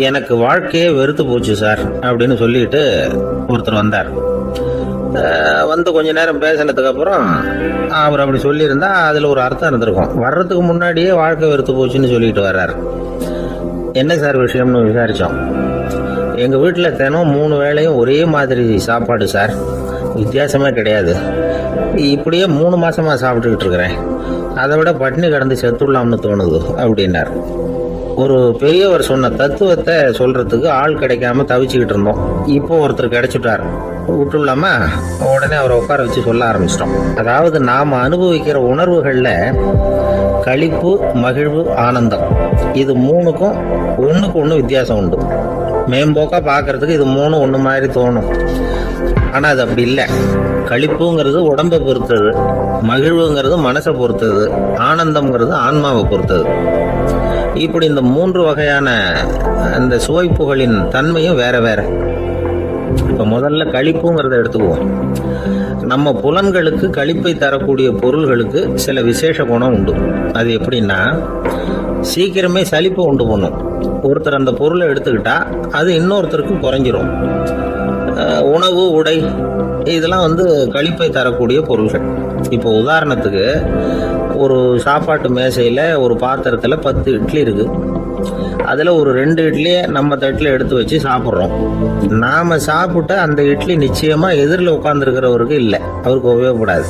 எனக்கு வாழ்க்கையே வெறுத்து போச்சு சார் அப்படின்னு சொல்லிட்டு ஒருத்தர் வந்தார். வந்து கொஞ்ச நேரம் பேசினதுக்கு அப்புறம் அவர் அப்படி சொல்லியிருந்தா அதில் ஒரு அர்த்தம் இருந்திருக்கும். வர்றதுக்கு முன்னாடியே வாழ்க்கை வெறுத்து போச்சுன்னு சொல்லிட்டு வர்றாரு. என்ன சார் விஷயம்னு விசாரித்தோம். எங்கள் வீட்டில் தினம் 3 வேளையும் ஒரே மாதிரி சாப்பாடு சார், வித்தியாசமே கிடையாது. இப்படியே 3 மாசமாக சாப்பிட்டுக்கிட்டு இருக்கிறேன். அதை விட பட்டினி கிடந்து செத்துடலாம்னு தோணுது அப்படின்னார். ஒரு பெரியவர் சொன்ன தத்துவத்தை சொல்றதுக்கு ஆள் கிடைக்காம தவிச்சுக்கிட்டு இருந்தோம். இப்போ ஒருத்தர் கிடைச்சிட்டார், விட்டுலாமா? உடனே அவரை உட்கார வச்சு சொல்ல ஆரம்பிச்சிட்டோம். அதாவது நாம் அனுபவிக்கிற உணர்வுகளில் களிப்பு, மகிழ்வு, ஆனந்தம், இது 3க்கும் ஒன்றுக்கு ஒன்று வித்தியாசம் உண்டு. மேம்போக்கா பார்க்கறதுக்கு இது 3 ஒன்று மாதிரி தோணும். ஆனால் அது அப்படி இல்லை. களிப்புங்கிறது உடம்பை பொறுத்தது, மகிழ்வுங்கிறது மனசை பொறுத்தது, ஆனந்தம்ங்கிறது ஆன்மாவை பொறுத்தது. இப்படி இந்த 3 வகையான அந்த சுவைப்புகளின் தன்மையும் வேற வேற. இப்போ முதல்ல களிப்புங்கிறத எடுத்துக்குவோம். நம்ம புலன்களுக்கு களிப்பை தரக்கூடிய பொருள்களுக்கு சில விசேஷ குணம் உண்டு. அது எப்படின்னா, சீக்கிரமே சலிப்பை உண்டு பண்ணும். ஒருத்தர் அந்த பொருளை எடுத்துக்கிட்டா அது இன்னொருத்தருக்கு குறைஞ்சிரும். உணவு, உடை, இதெல்லாம் களிப்பை தரக்கூடிய பொருள்கள். இப்போ உதாரணத்துக்கு, ஒரு சாப்பாட்டு மேசையில் ஒரு பாத்திரத்தில் 10 இட்லி இருக்கு. அதில் ஒரு 2 இட்லியை நம்ம தட்டில் எடுத்து வச்சு சாப்பிட்றோம். நாம் சாப்பிட்ட அந்த இட்லி நிச்சயமாக எதிரில் உட்காந்துருக்கிறவருக்கு இல்லை, அவருக்கு உபயோகப்படாது.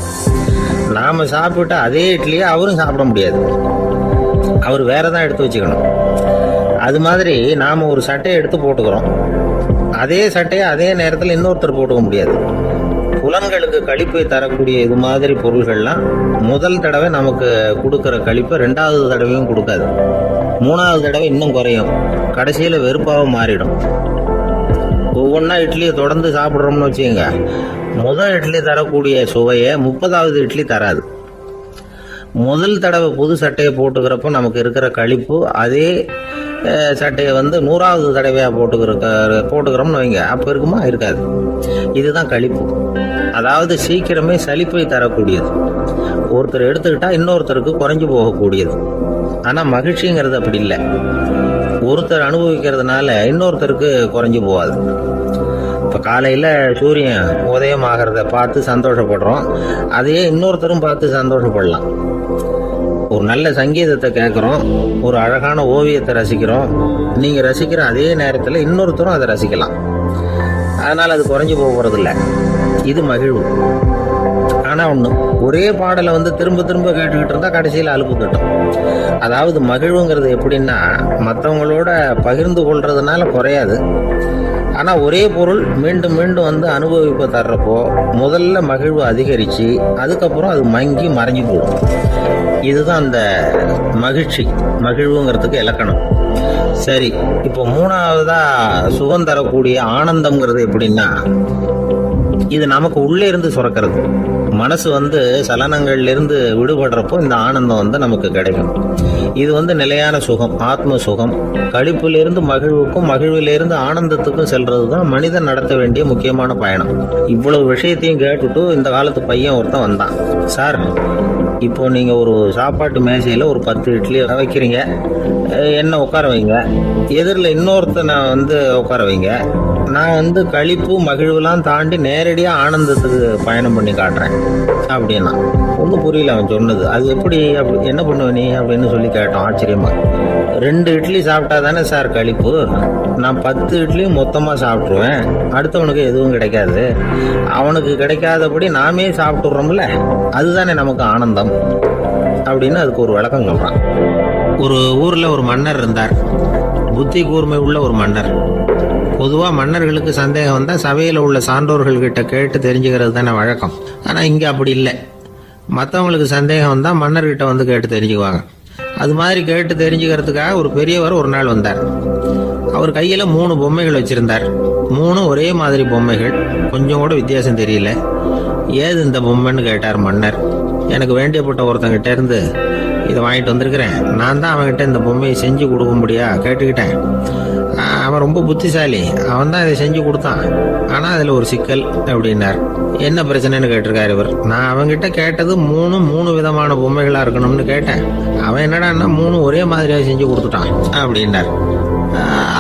நாம் சாப்பிட்ட அதே இட்லியை அவரும் சாப்பிட முடியாது, அவர் வேற தான் எடுத்து வச்சுக்கணும். அது மாதிரி நாம் ஒரு சட்டையை எடுத்து போட்டுக்கிறோம், அதே சட்டையை அதே நேரத்தில் இன்னொருத்தர் போட்டுக்க முடியாது. புலன்களுக்கு களிப்பை தரக்கூடிய இது மாதிரி பொருள்கள்லாம் முதல் தடவை நமக்கு கொடுக்குற களிப்பை 2வது தடவையும் கொடுக்காது. 3வது தடவை இன்னும் குறையும், கடைசியில் வெறுப்பாக மாறிடும். ஒவ்வொன்றா இட்லியை தொடர்ந்து சாப்பிட்றோம்னு வச்சுக்கோங்க, முதல் இட்லி தரக்கூடிய சுவையை 30வது இட்லி தராது. முதல் தடவை புது சட்டையை போட்டுக்கிறப்போ நமக்கு இருக்கிற களிப்பு அதே சட்டையை 100வது தடவையாக போட்டுக்கிறோம்னு வைங்க, அப்போ இருக்குமா? இருக்காது. இதுதான் களிப்பு. அதாவது சீக்கிரமே சலிப்பை தரக்கூடியது. ஒருத்தர் எடுத்துக்கிட்டா இன்னொருத்தருக்கு குறைஞ்சு போகக்கூடியது. ஆனால் மகிழ்ச்சிங்கிறது அப்படி இல்லை. ஒருத்தர் அனுபவிக்கிறதுனால இன்னொருத்தருக்கு குறைஞ்சு போகாது. இப்போ காலையில் சூரியன் உதயம் ஆகிறத பார்த்து சந்தோஷப்படுறோம், அதையே இன்னொருத்தரும் பார்த்து சந்தோஷப்படலாம். ஒரு நல்ல சங்கீதத்தை கேட்குறோம், ஒரு அழகான ஓவியத்தை ரசிக்கிறோம், நீங்கள் ரசிக்கிற அதே நேரத்தில் இன்னொருத்தரும் அதை ரசிக்கலாம். அதனால் அது குறைஞ்சி போகிறதில்ல. இது மகிழ்வு. ஆனால் ஒன்று, ஒரே பாடலை திரும்ப திரும்ப கேட்டுக்கிட்டு இருந்தால் கடைசியில் அலுப்பு தட்டும். அதாவது மகிழ்வுங்கிறது எப்படின்னா, மற்றவங்களோட பகிர்ந்து கொள்றதுனால குறையாது. ஆனால் ஒரே பொருள் மீண்டும் மீண்டும் அனுபவிப்பை தர்றப்போ முதல்ல மகிழ்வு அதிகரித்து அதுக்கப்புறம் அது மங்கி மறைஞ்சு போடும். இதுதான் அந்த மகிழ்வுங்கிறதுக்கு இலக்கணம். சரி, இப்போ 3வதா சுகம் தரக்கூடிய ஆனந்தம்ங்கிறது எப்படின்னா, இது நமக்கு உள்ளே இருந்து சுரக்கிறது. மனசு சலனங்கள்ல இருந்து விடுபடுறப்போ இந்த ஆனந்தம் நமக்கு கிடைக்கும். இது நிலையான சுகம், ஆத்ம சுகம். களிப்பிலிருந்து மகிழ்வுக்கும், மகிழ்விலிருந்து ஆனந்தத்துக்கும் செல்றது தான் மனிதன் நடத்த வேண்டிய முக்கியமான பயணம். இவ்வளவு விஷயத்தையும் கேட்டுட்டு இந்த காலத்து பையன் ஒருத்தன் வந்தான். சார், இப்போ நீங்கள் ஒரு சாப்பாட்டு மேசையில் ஒரு 10 இட்லி வைக்கிறீங்க, என்ன உட்கார வைங்க, எதிரில் இன்னொருத்தனை உட்கார வைங்க. நான் களிப்பு, மகிழ்வுலாம் தாண்டி நேரடியாக ஆனந்தத்துக்கு பயணம் பண்ணி காட்டுறேன் அப்படின்னா. ஒன்றும் புரியல அவன் சொன்னது. அது எப்படி, அப்படி என்ன பண்ணுவ நீ அப்படின்னு சொல்லி கேட்டோம் ஆச்சரியமா. 2 இட்லி சாப்பிட்டா தானே சார் களிப்பு? நான் 10 இட்லியும் மொத்தமாக சாப்பிட்ருவேன், அடுத்தவனுக்கு எதுவும் கிடைக்காது. அவனுக்கு கிடைக்காதபடி நாமே சாப்பிட்றோம்ல, அதுதானே நமக்கு ஆனந்தம் அப்படின்னு அதுக்கு ஒரு விளக்கம் சொல்கிறான். ஒரு ஊரில் ஒரு மன்னர் இருந்தார், புத்தி கூர்மை உள்ள ஒரு மன்னர். பொதுவாக மன்னர்களுக்கு சந்தேகம் வந்தால் சபையில் உள்ள சான்றோர்கள்கிட்ட கேட்டு தெரிஞ்சுக்கிறது தானே வழக்கம். ஆனால் இங்கே அப்படி இல்லை. மற்றவங்களுக்கு சந்தேகம் வந்தால் மன்னர்கிட்ட கேட்டு தெரிஞ்சுக்குவாங்க. அது மாதிரி கேட்டு தெரிஞ்சுக்கிறதுக்காக ஒரு பெரியவர் ஒரு நாள் வந்தார். அவர் கையில் 3 பொம்மைகள் வச்சுருந்தார். 3 ஒரே மாதிரி பொம்மைகள், கொஞ்சம் கூட வித்தியாசம் தெரியல. ஏது இந்த பொம்மைன்னு கேட்டார் மன்னர். எனக்கு வேண்டியப்பட்ட ஒருத்தங்கிட்ட இருந்து இதை வாங்கிட்டு வந்திருக்கிறேன், நான் தான் அவன்கிட்ட இந்த பொம்மையை செஞ்சு கொடுக்கும்படியா கேட்டுக்கிட்டேன். அவன் ரொம்ப புத்திசாலி, அவன் தான் இதை செஞ்சு கொடுத்தான். ஆனால் அதில் ஒரு சிக்கல் அப்படின்னார். என்ன பிரச்சனைன்னு கேட்டிருக்காரு இவர். நான் அவன்கிட்ட கேட்டது 3 விதமான பொம்மைகளாக இருக்கணும்னு கேட்டேன். அவன் என்னடான்னா 3 ஒரே மாதிரியாக செஞ்சு கொடுத்துட்டான் அப்படின்னார்.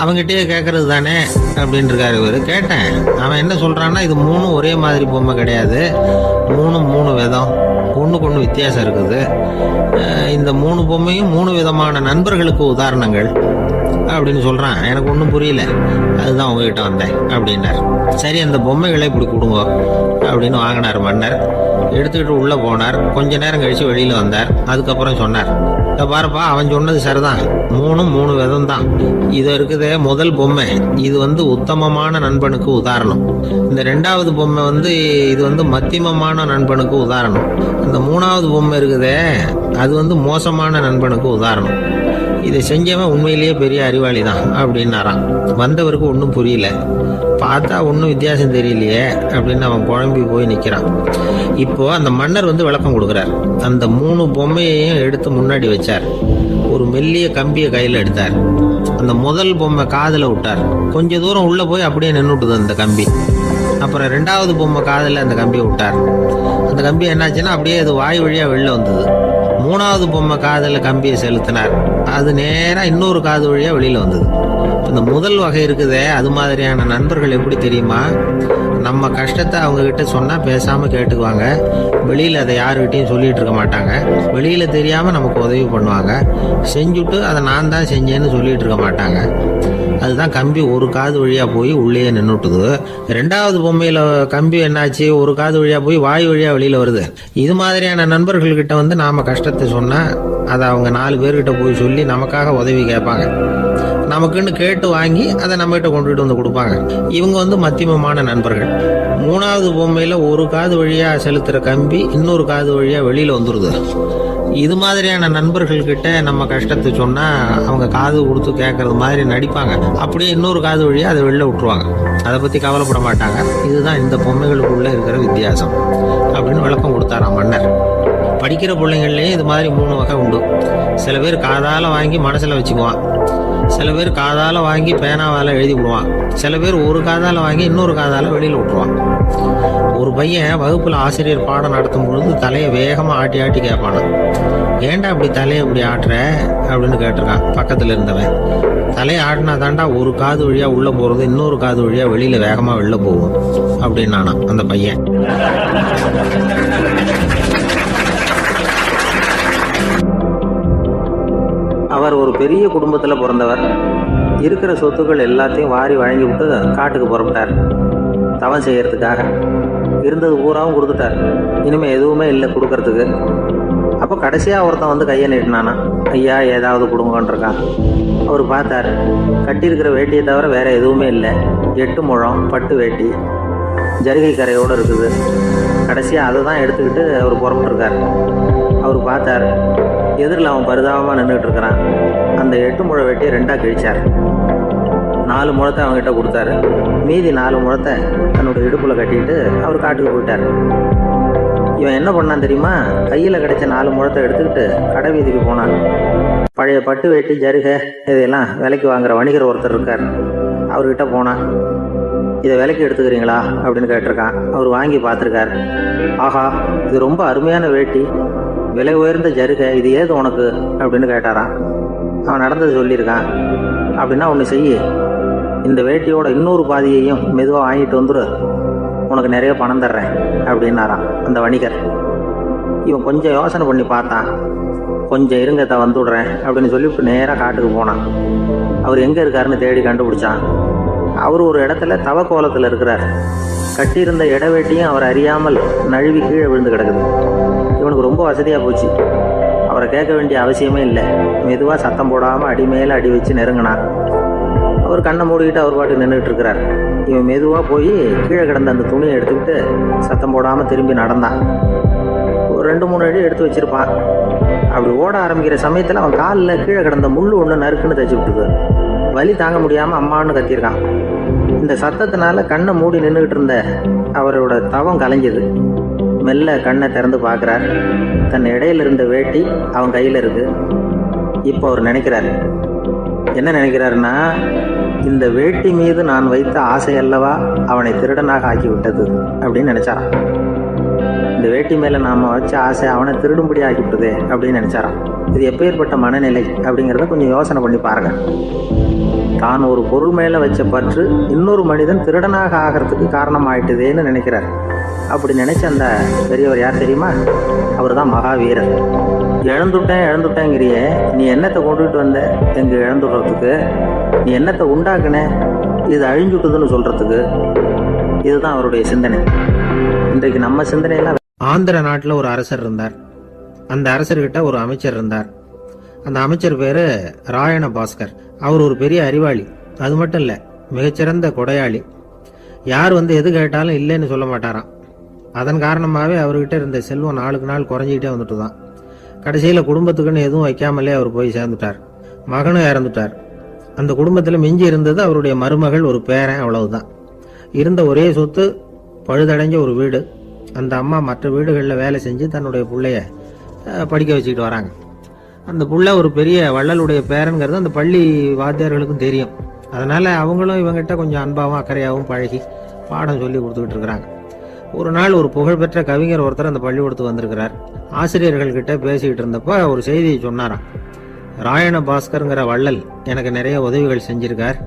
அவங்ககிட்டயே கேட்கறது தானே அப்படின்னு இருக்காரு இவர். கேட்டேன், அவன் என்ன சொல்றான்னா, இது 3 ஒரே மாதிரி பொம்மை கிடையாது, 3 விதம், ஒன்றுக்கு ஒன்று வித்தியாசம் இருக்குது. இந்த 3 பொம்மையும் 3 விதமான நண்பர்களுக்கு உதாரணங்கள் அப்படின்னு சொல்றான். எனக்கு ஒன்றும் புரியல, அதுதான் உங்ககிட்ட வந்தேன் அப்படின்னார். சரி, அந்த பொம்மைகளை இப்படி கொடுங்க அப்படின்னு வாங்கினார் மன்னர். எடுத்துக்கிட்டு உள்ள போனார். கொஞ்ச நேரம் கழிச்சு வெளியில வந்தார். அதுக்கப்புறம் சொன்னார், பாருப்பா, அவன் சொன்னது சரிதான், 3 விதம் தான். இது இருக்குதே முதல் பொம்மை, இது உத்தமமான நண்பனுக்கு உதாரணம். இந்த 2வது பொம்மை இது மத்தியமமான நண்பனுக்கு உதாரணம். இந்த 3வது பொம்மை இருக்குதே, அது மோசமான நண்பனுக்கு உதாரணம். இதை செஞ்சவன் உண்மையிலேயே பெரிய அறிவாளி தான் அப்படின்னாராம். வந்தவருக்கு ஒன்றும் புரியல. பார்த்தா ஒன்றும் வித்தியாசம் தெரியலையே அப்படின்னு அவன் குழம்பி போய் நிற்கிறான். இப்போ அந்த மன்னர் விளக்கம் கொடுக்குறார். அந்த 3 பொம்மையையும் எடுத்து முன்னாடி வச்சார். ஒரு மெல்லிய கம்பியை கையில் எடுத்தார். அந்த முதல் பொம்மை காதில் விட்டார். கொஞ்ச தூரம் உள்ள போய் அப்படியே நின்றுட்டுது அந்த கம்பி. அப்புறம் 2வது பொம்மை காதில் அந்த கம்பியை விட்டார். அந்த கம்பி என்னாச்சுன்னா அப்படியே அது வாய் வழியாக வெளில வந்தது. 3வது பொம்மை காதில் கம்பியை செலுத்தினார். அது நேராக இன்னொரு காது வழியாக வெளியில் வந்தது. இந்த முதல் வகை இருக்குதே, அது மாதிரியான நண்பர்கள் எப்படி தெரியுமா? நம்ம கஷ்டத்தை அவங்கக்கிட்ட சொன்னால் பேசாமல் கேட்டுக்குவாங்க. வெளியில் அதை யாருக்கிட்டையும் சொல்லிகிட்டு இருக்க மாட்டாங்க. வெளியில் தெரியாமல் நமக்கு உதவி பண்ணுவாங்க. செஞ்சுட்டு அதை நான் தான் செஞ்சேன்னு சொல்லிகிட்டு இருக்க மாட்டாங்க. அதுதான் கம்பி ஒரு காது வழியாக போய் உள்ளே நின்றுட்டுது. 2வது பொம்மையில் கம்பி என்னாச்சு, ஒரு காது வழியாக போய் வாய் வழியாக வெளியில் வருது. இது மாதிரியான நண்பர்கள்கிட்ட நாம் கஷ்டத்தை சொன்னால் அதை அவங்க 4 பேர்கிட்ட போய் சொல்லி நமக்காக உதவி கேட்பாங்க. நமக்குன்னு கேட்டு வாங்கி அதை நம்மகிட்ட கொண்டுகிட்டு கொடுப்பாங்க. இவங்க மத்தியமமான நண்பர்கள். 3வது பொம்மையில் ஒரு காது வழியாக செலுத்துகிற கம்பி இன்னொரு காது வழியாக வெளியில் வந்துடுது. இது மாதிரியான நண்பர்கள்கிட்ட நம்ம கஷ்டத்தை சொன்னால் அவங்க காது கொடுத்து கேட்கறது மாதிரி நடிப்பாங்க. அப்படியே இன்னொரு காது வழியாக அதை வெளில விட்டுருவாங்க. அதை பற்றி கவலைப்பட மாட்டாங்க. இதுதான் இந்த பொம்மைகளுக்குள்ளே இருக்கிற வித்தியாசம் அப்படின்னு விளக்கம் கொடுத்தாராம் மன்னர். படிக்கிற பிள்ளைங்கள்லேயே இது மாதிரி 3 வகை உண்டு. சில பேர் காதால் வாங்கி மனசில் வச்சுக்குவான். சில பேர் காதால் வாங்கி பேனாவால் எழுதி விடுவான். சில பேர் ஒரு காதால் வாங்கி இன்னொரு காதால் வெளியில் விட்டுருவான். ஒரு பையன் வகுப்பில் ஆசிரியர் பாடம் நடத்தும் பொழுது தலையை வேகமாக ஆட்டி ஆட்டி கேட்பானா, ஏன்டா இப்படி தலையை இப்படி ஆட்டுற அப்படின்னு கேட்டிருக்கான் பக்கத்தில் இருந்தவன். தலையை ஆட்டினா தாண்டா ஒரு காது வழியாக உள்ளே போகிறது, இன்னொரு காது வழியாக வெளியில் வேகமாக வெளில போகும் அப்படின்னானா அந்த பையன். அவர் ஒரு பெரிய குடும்பத்தில் பிறந்தவர். இருக்கிற சொத்துக்கள் எல்லாத்தையும் வாரி வழங்கி விட்டு காட்டுக்கு புறப்பட்டார் தவம் செய்யறதுக்காக. இருந்தது பூராவும் கொடுத்துட்டார். இனிமேல் எதுவுமே இல்லை கொடுக்கறதுக்கு. அப்போ கடைசியாக ஒருத்தன் கையை நீட்டினானா, ஐயா ஏதாவது கொடுங்கன்றிருக்கான். அவர் பார்த்தார். கட்டியிருக்கிற வேட்டியை தவிர வேற எதுவுமே இல்லை. 8 முழம் பட்டு வேட்டி ஜரிகை கரையோடு இருக்குது. கடைசியாக அதை தான் எடுத்துக்கிட்டு அவர் புறப்பட்டுருக்கார். அவர் பார்த்தார். எதிரில் அவன் பரிதாபமாக நின்றுட்டு இருக்கிறான். அந்த 8 முழ வெட்டியை 2ஆக கிழிச்சார். 4 முழத்தை அவங்ககிட்ட கொடுத்தாரு. மீதி 4 முழத்தை தன்னோட இடுப்புல கட்டிட்டு அவர் காட்டுக்கு போயிட்டார். இவன் என்ன பண்ணான் தெரியுமா? கையில் கிடைச்ச 4 முழத்தை எடுத்துக்கிட்டு கடை வீதிக்கு போனான். பழைய பட்டு வேட்டி ஜருகை இதையெல்லாம் விலைக்கு வாங்குற வணிகர் ஒருத்தர் இருக்கார். அவர்கிட்ட போனான். இதை விலைக்கு எடுத்துக்கிறீங்களா அப்படின்னு கேட்டிருக்கான். அவர் வாங்கி பார்த்துருக்கார். ஆஹா, இது ரொம்ப அருமையான வேட்டி, விலை உயர்ந்த ஜருகை, இது ஏது உனக்கு அப்படின்னு கேட்டாரான். அவன் நடந்தது சொல்லியிருக்கான். அப்படின்னா ஒன்று செய்ய, இந்த வேட்டியோட இன்னொரு பாதியையும் மெதுவாக வாங்கிட்டு வந்துடு, உனக்கு நிறைய பணம் தர்றேன் அப்படின்னாரான் அந்த வணிகர். இவன் கொஞ்சம் யோசனை பண்ணி பார்த்தான். கொஞ்சம் இருங்க வந்துடுறேன் அப்படின்னு சொல்லிவிட்டு நேராக காட்டுக்கு போனான். அவர் எங்கே இருக்காருன்னு தேடி கண்டுபிடிச்சான். அவர் ஒரு இடத்துல தவக்கோலத்தில் இருக்கிறார். கட்டியிருந்த இடவேட்டியும் அவர் அறியாமல் நழுவி கீழே விழுந்து கிடக்குது. இவனுக்கு ரொம்ப வசதியாக போச்சு. அவரை கேட்க வேண்டிய அவசியமே இல்லை. மெதுவாக சத்தம் போடாமல் அடி மேலே அடி வச்சு நெருங்கினான். அவர் கண்ணை மூடிக்கிட்டு அவர் பாட்டு நின்றுட்டு இருக்கிறார். இவன் மெதுவாக போய் கீழே கிடந்த அந்த துணியை எடுத்துக்கிட்டு சத்தம் போடாமல் திரும்பி நடந்தான். ஒரு 2-3 அடி எடுத்து வச்சிருப்பான். அப்படி ஓட ஆரம்பிக்கிற சமயத்தில் அவன் காலில் கீழே கிடந்த முள் ஒன்று நறுக்குன்னு தச்சு விட்டுது. வலி தாங்க முடியாமல் அம்மான்னு கத்திருக்கான். இந்த சத்தத்தினால கண்ணை மூடி நின்றுக்கிட்டு இருந்த அவரோட தவம் கலைஞ்சது. மெல்ல கண்ணை திறந்து பார்க்குறார். தன் இடையில இருந்த வேட்டி அவன் கையில் இருக்கு. இப்போ அவர் நினைக்கிறார். என்ன நினைக்கிறாருன்னா, இந்த வேட்டி மீது நான் வைத்த ஆசை அல்லவா அவனை திருடனாக ஆக்கி விட்டது அப்படின்னு நினைச்சாராம். இந்த வேட்டி மேலே நாம் வச்ச ஆசை அவனை திருடும்படி ஆக்கிவிட்டதே அப்படின்னு நினைச்சாராம். இது எப்பேற்பட்ட மனநிலை அப்படிங்கிறத கொஞ்சம் யோசனை பண்ணி பாருங்க. தான் ஒரு பொருள் மேலே வச்ச பற்று இன்னொரு மனிதன் திருடனாக ஆகிறதுக்கு காரணமாயிட்டுதேன்னு நினைக்கிறார். அப்படி நினைச்ச அந்த பெரியவர் யார் தெரியுமா? அவர் தான் மகாவீரர். இழந்துட்டேங்கிறியே, நீ என்னத்தை கொண்டுகிட்டு வந்த எங்க இழந்துடுறதுக்கு? நீ என்னத்தை உண்டாக்குன இது அழிஞ்சுட்டுதுன்னு சொல்றதுக்கு? இதுதான் அவருடைய சிந்தனை. இன்றைக்கு நம்ம சிந்தனையெல்லாம். ஆந்திர நாட்டில் ஒரு அரசர் இருந்தார். அந்த அரசர்கிட்ட ஒரு அமைச்சர் இருந்தார். அந்த அமைச்சர் பேரு ராயண பாஸ்கர். அவர் ஒரு பெரிய அறிவாளி. அது மட்டும் இல்லை, மிகச்சிறந்த கொடையாளி. யார் வந்து எது கேட்டாலும் இல்லைன்னு சொல்ல மாட்டாராம். அதன் காரணமாகவே அவர்கிட்ட இருந்த செல்வம் நாளுக்கு நாள் குறைஞ்சிக்கிட்டே வந்துட்டு தான். கடைசியில் குடும்பத்துக்குன்னு எதுவும் வைக்காமலே அவர் போய் சேர்ந்துட்டார். மகனும் இறந்துட்டார். அந்த குடும்பத்தில் மிஞ்சி இருந்தது அவருடைய மருமகள், ஒரு பேரன், அவ்வளவுதான். இருந்த ஒரே சொத்து பழுதடைஞ்ச ஒரு வீடு. அந்த அம்மா மற்ற வீடுகளில் வேலை செஞ்சு தன்னுடைய பிள்ளைய படிக்க வச்சுக்கிட்டு வராங்க. அந்த புள்ள ஒரு பெரிய வள்ளலுடைய பேரன்கிறது அந்த பள்ளி வாத்தியார்களுக்கும் தெரியும். அதனால அவங்களும் இவங்கிட்ட கொஞ்சம் அன்பாகவும் அக்கறையாகவும் பழகி பாடம் சொல்லி கொடுத்துக்கிட்டு இருக்கிறாங்க. ஒரு நாள் ஒரு புகழ்பெற்ற கவிஞர் ஒருத்தர் அந்த பள்ளிக்கூடத்துக்கு வந்திருக்கிறார். ஆசிரியர்கள் கிட்ட பேசிக்கிட்டு இருந்தப்ப ஒரு செய்தியை சொன்னாராம். ராயண பாஸ்கருங்கிற வள்ளல் எனக்கு நிறைய உதவிகள் செஞ்சிருக்கார்,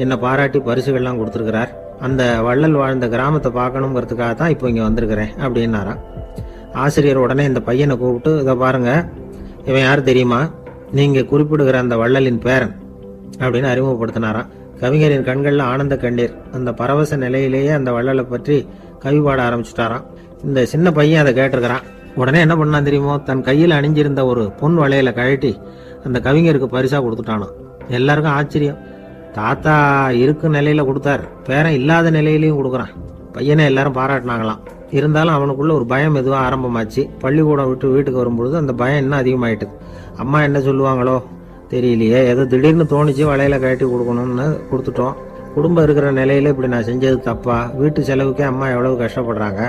என்னை பாராட்டி பரிசுகள்லாம் கொடுத்துருக்கிறார். அந்த வள்ளல் வாழ்ந்த கிராமத்தை பார்க்கணுங்கிறதுக்காக தான் இப்போ இங்கே வந்திருக்கிறேன் அப்படின்னாராம். ஆசிரியர் உடனே இந்த பையனை கூப்பிட்டு, இதை பாருங்க, இவன் யார் தெரியுமா? நீங்க குறிப்பிடுகிற அந்த வள்ளலின் பேரன் அப்படின்னு அறிமுகப்படுத்தினாராம். கவிஞரின் கண்கள்ல ஆனந்த கண்ணீர். அந்த பரவச நிலையிலேயே அந்த வள்ளலை பற்றி கவி பாட ஆரம்பிச்சுட்டாராம். இந்த சின்ன பையன் அதை கேட்டிருக்கிறான். உடனே என்ன பண்ணான் தெரியுமோ? தன் கையில் அணிஞ்சிருந்த ஒரு பொன் வளையல கழட்டி அந்த கவிஞருக்கு பரிசா கொடுத்துட்டானாம். எல்லாருக்கும் ஆச்சரியம். தாத்தா இருக்கும் நிலையில கொடுத்தார், பேரன் இல்லாத நிலையிலையும் கொடுக்குறான். பையனை எல்லாரும் பாராட்டினாங்களாம். இருந்தாலும் அவனுக்குள்ள ஒரு பயம் எதுவும் ஆரம்பமாச்சு. பள்ளிக்கூடம் விட்டு வீட்டுக்கு வரும்பொழுது அந்த பயம் இன்னும் அதிகமாயிட்டுது. அம்மா என்ன சொல்லுவாங்களோ தெரியலையே, ஏதோ திடீர்னு தோணிச்சு வளையல கழட்டி கொடுக்கணும்னு கொடுத்துட்டோம். குடும்பம் இருக்கிற நிலையில இப்படி நான் செஞ்சது தப்பா? வீட்டு செலவுக்கே அம்மா எவ்வளவு கஷ்டப்படுறாங்க,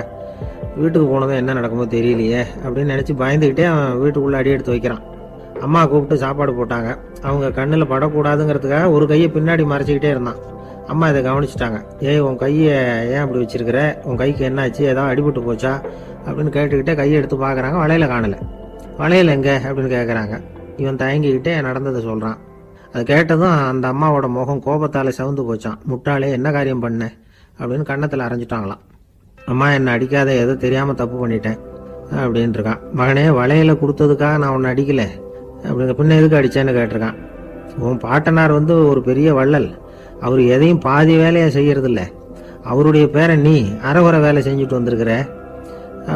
வீட்டுக்கு போனதும் என்ன நடக்குமோ தெரியலையே அப்படின்னு நினைச்சு பயந்துக்கிட்டே அவன் வீட்டுக்குள்ள அடி எடுத்து வைக்கிறான். அம்மா கூப்பிட்டு சாப்பாடு போட்டாங்க. அவங்க கண்ணில் படக்கூடாதுங்கிறதுக்காக ஒரு கையை பின்னாடி மறைச்சிக்கிட்டே இருந்தான். அம்மா இதை கவனிச்சிட்டாங்க. ஏய், உன் கையை ஏன் அப்படி வச்சிருக்கிற? உன் கைக்கு என்னாச்சு? ஏதாவது அடிபட்டு போச்சா அப்படின்னு கேட்டுக்கிட்டே கையை எடுத்து பார்க்குறாங்க. வளையல காணலை. வளையல் எங்க அப்படின்னு கேட்குறாங்க. இவன் தயங்கிக்கிட்டே நடந்ததை சொல்கிறான். அது கேட்டதும் அந்த அம்மாவோட முகம் கோபத்தால் சவுந்து போச்சான். முட்டாளே, என்ன காரியம் பண்ண அப்படின்னு கன்னத்தில் அரைஞ்சிட்டாங்களாம். அம்மா, என்னை அடிக்காத, ஏதோ தெரியாமல் தப்பு பண்ணிட்டேன் அப்படின்னு இருக்கான். மகனே, வளையல கொடுத்ததுக்காக நான் உன்னை அடிக்கலை அப்படிங்க, பின்ன எதுக்கு அடிச்சேன்னு கேட்டிருக்கான். உன் பாட்டனார் வந்து ஒரு பெரிய வள்ளல், அவர் எதையும் பாதி வேலையை செய்யறதில்ல. அவருடைய பேரை நீ அரைகுறை வேலை செஞ்சுட்டு வந்திருக்கிற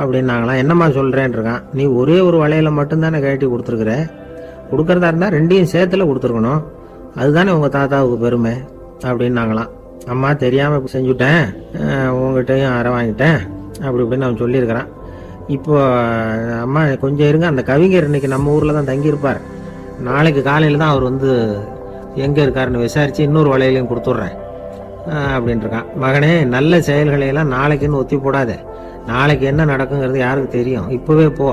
அப்படின்னாங்களாம். என்னம்மா சொல்கிறேன் இருக்கான். நீ ஒரே ஒரு வளையலை மட்டும்தானே கழட்டி கொடுத்துருக்குற, கொடுக்கறதா இருந்தால் ரெண்டையும் சேர்த்துல கொடுத்துருக்கணும், அதுதானே உங்கள் தாத்தாவுக்கு பெருமை அப்படின்னாங்களாம். அம்மா, தெரியாமல் செஞ்சுட்டேன், உங்ககிட்டையும் அரை வாங்கிட்டேன் அப்படி இப்படின்னு அவன் சொல்லியிருக்கிறான். இப்போ அம்மா கொஞ்சம் இருங்க, அந்த கவிஞர் இன்னைக்கு நம்ம ஊரில் தான் தங்கியிருப்பார், நாளைக்கு காலையில் தான் அவர் வந்து எங்கே இருக்காருன்னு விசாரித்து இன்னொரு வளையலையும் கொடுத்துட்றேன் அப்படின்ட்டுருக்கான். மகனே, நல்ல செயல்களையெல்லாம் நாளைக்குன்னு ஒத்தி போடாத. நாளைக்கு என்ன நடக்குங்கிறது யாருக்கு தெரியும்? இப்போவே போ,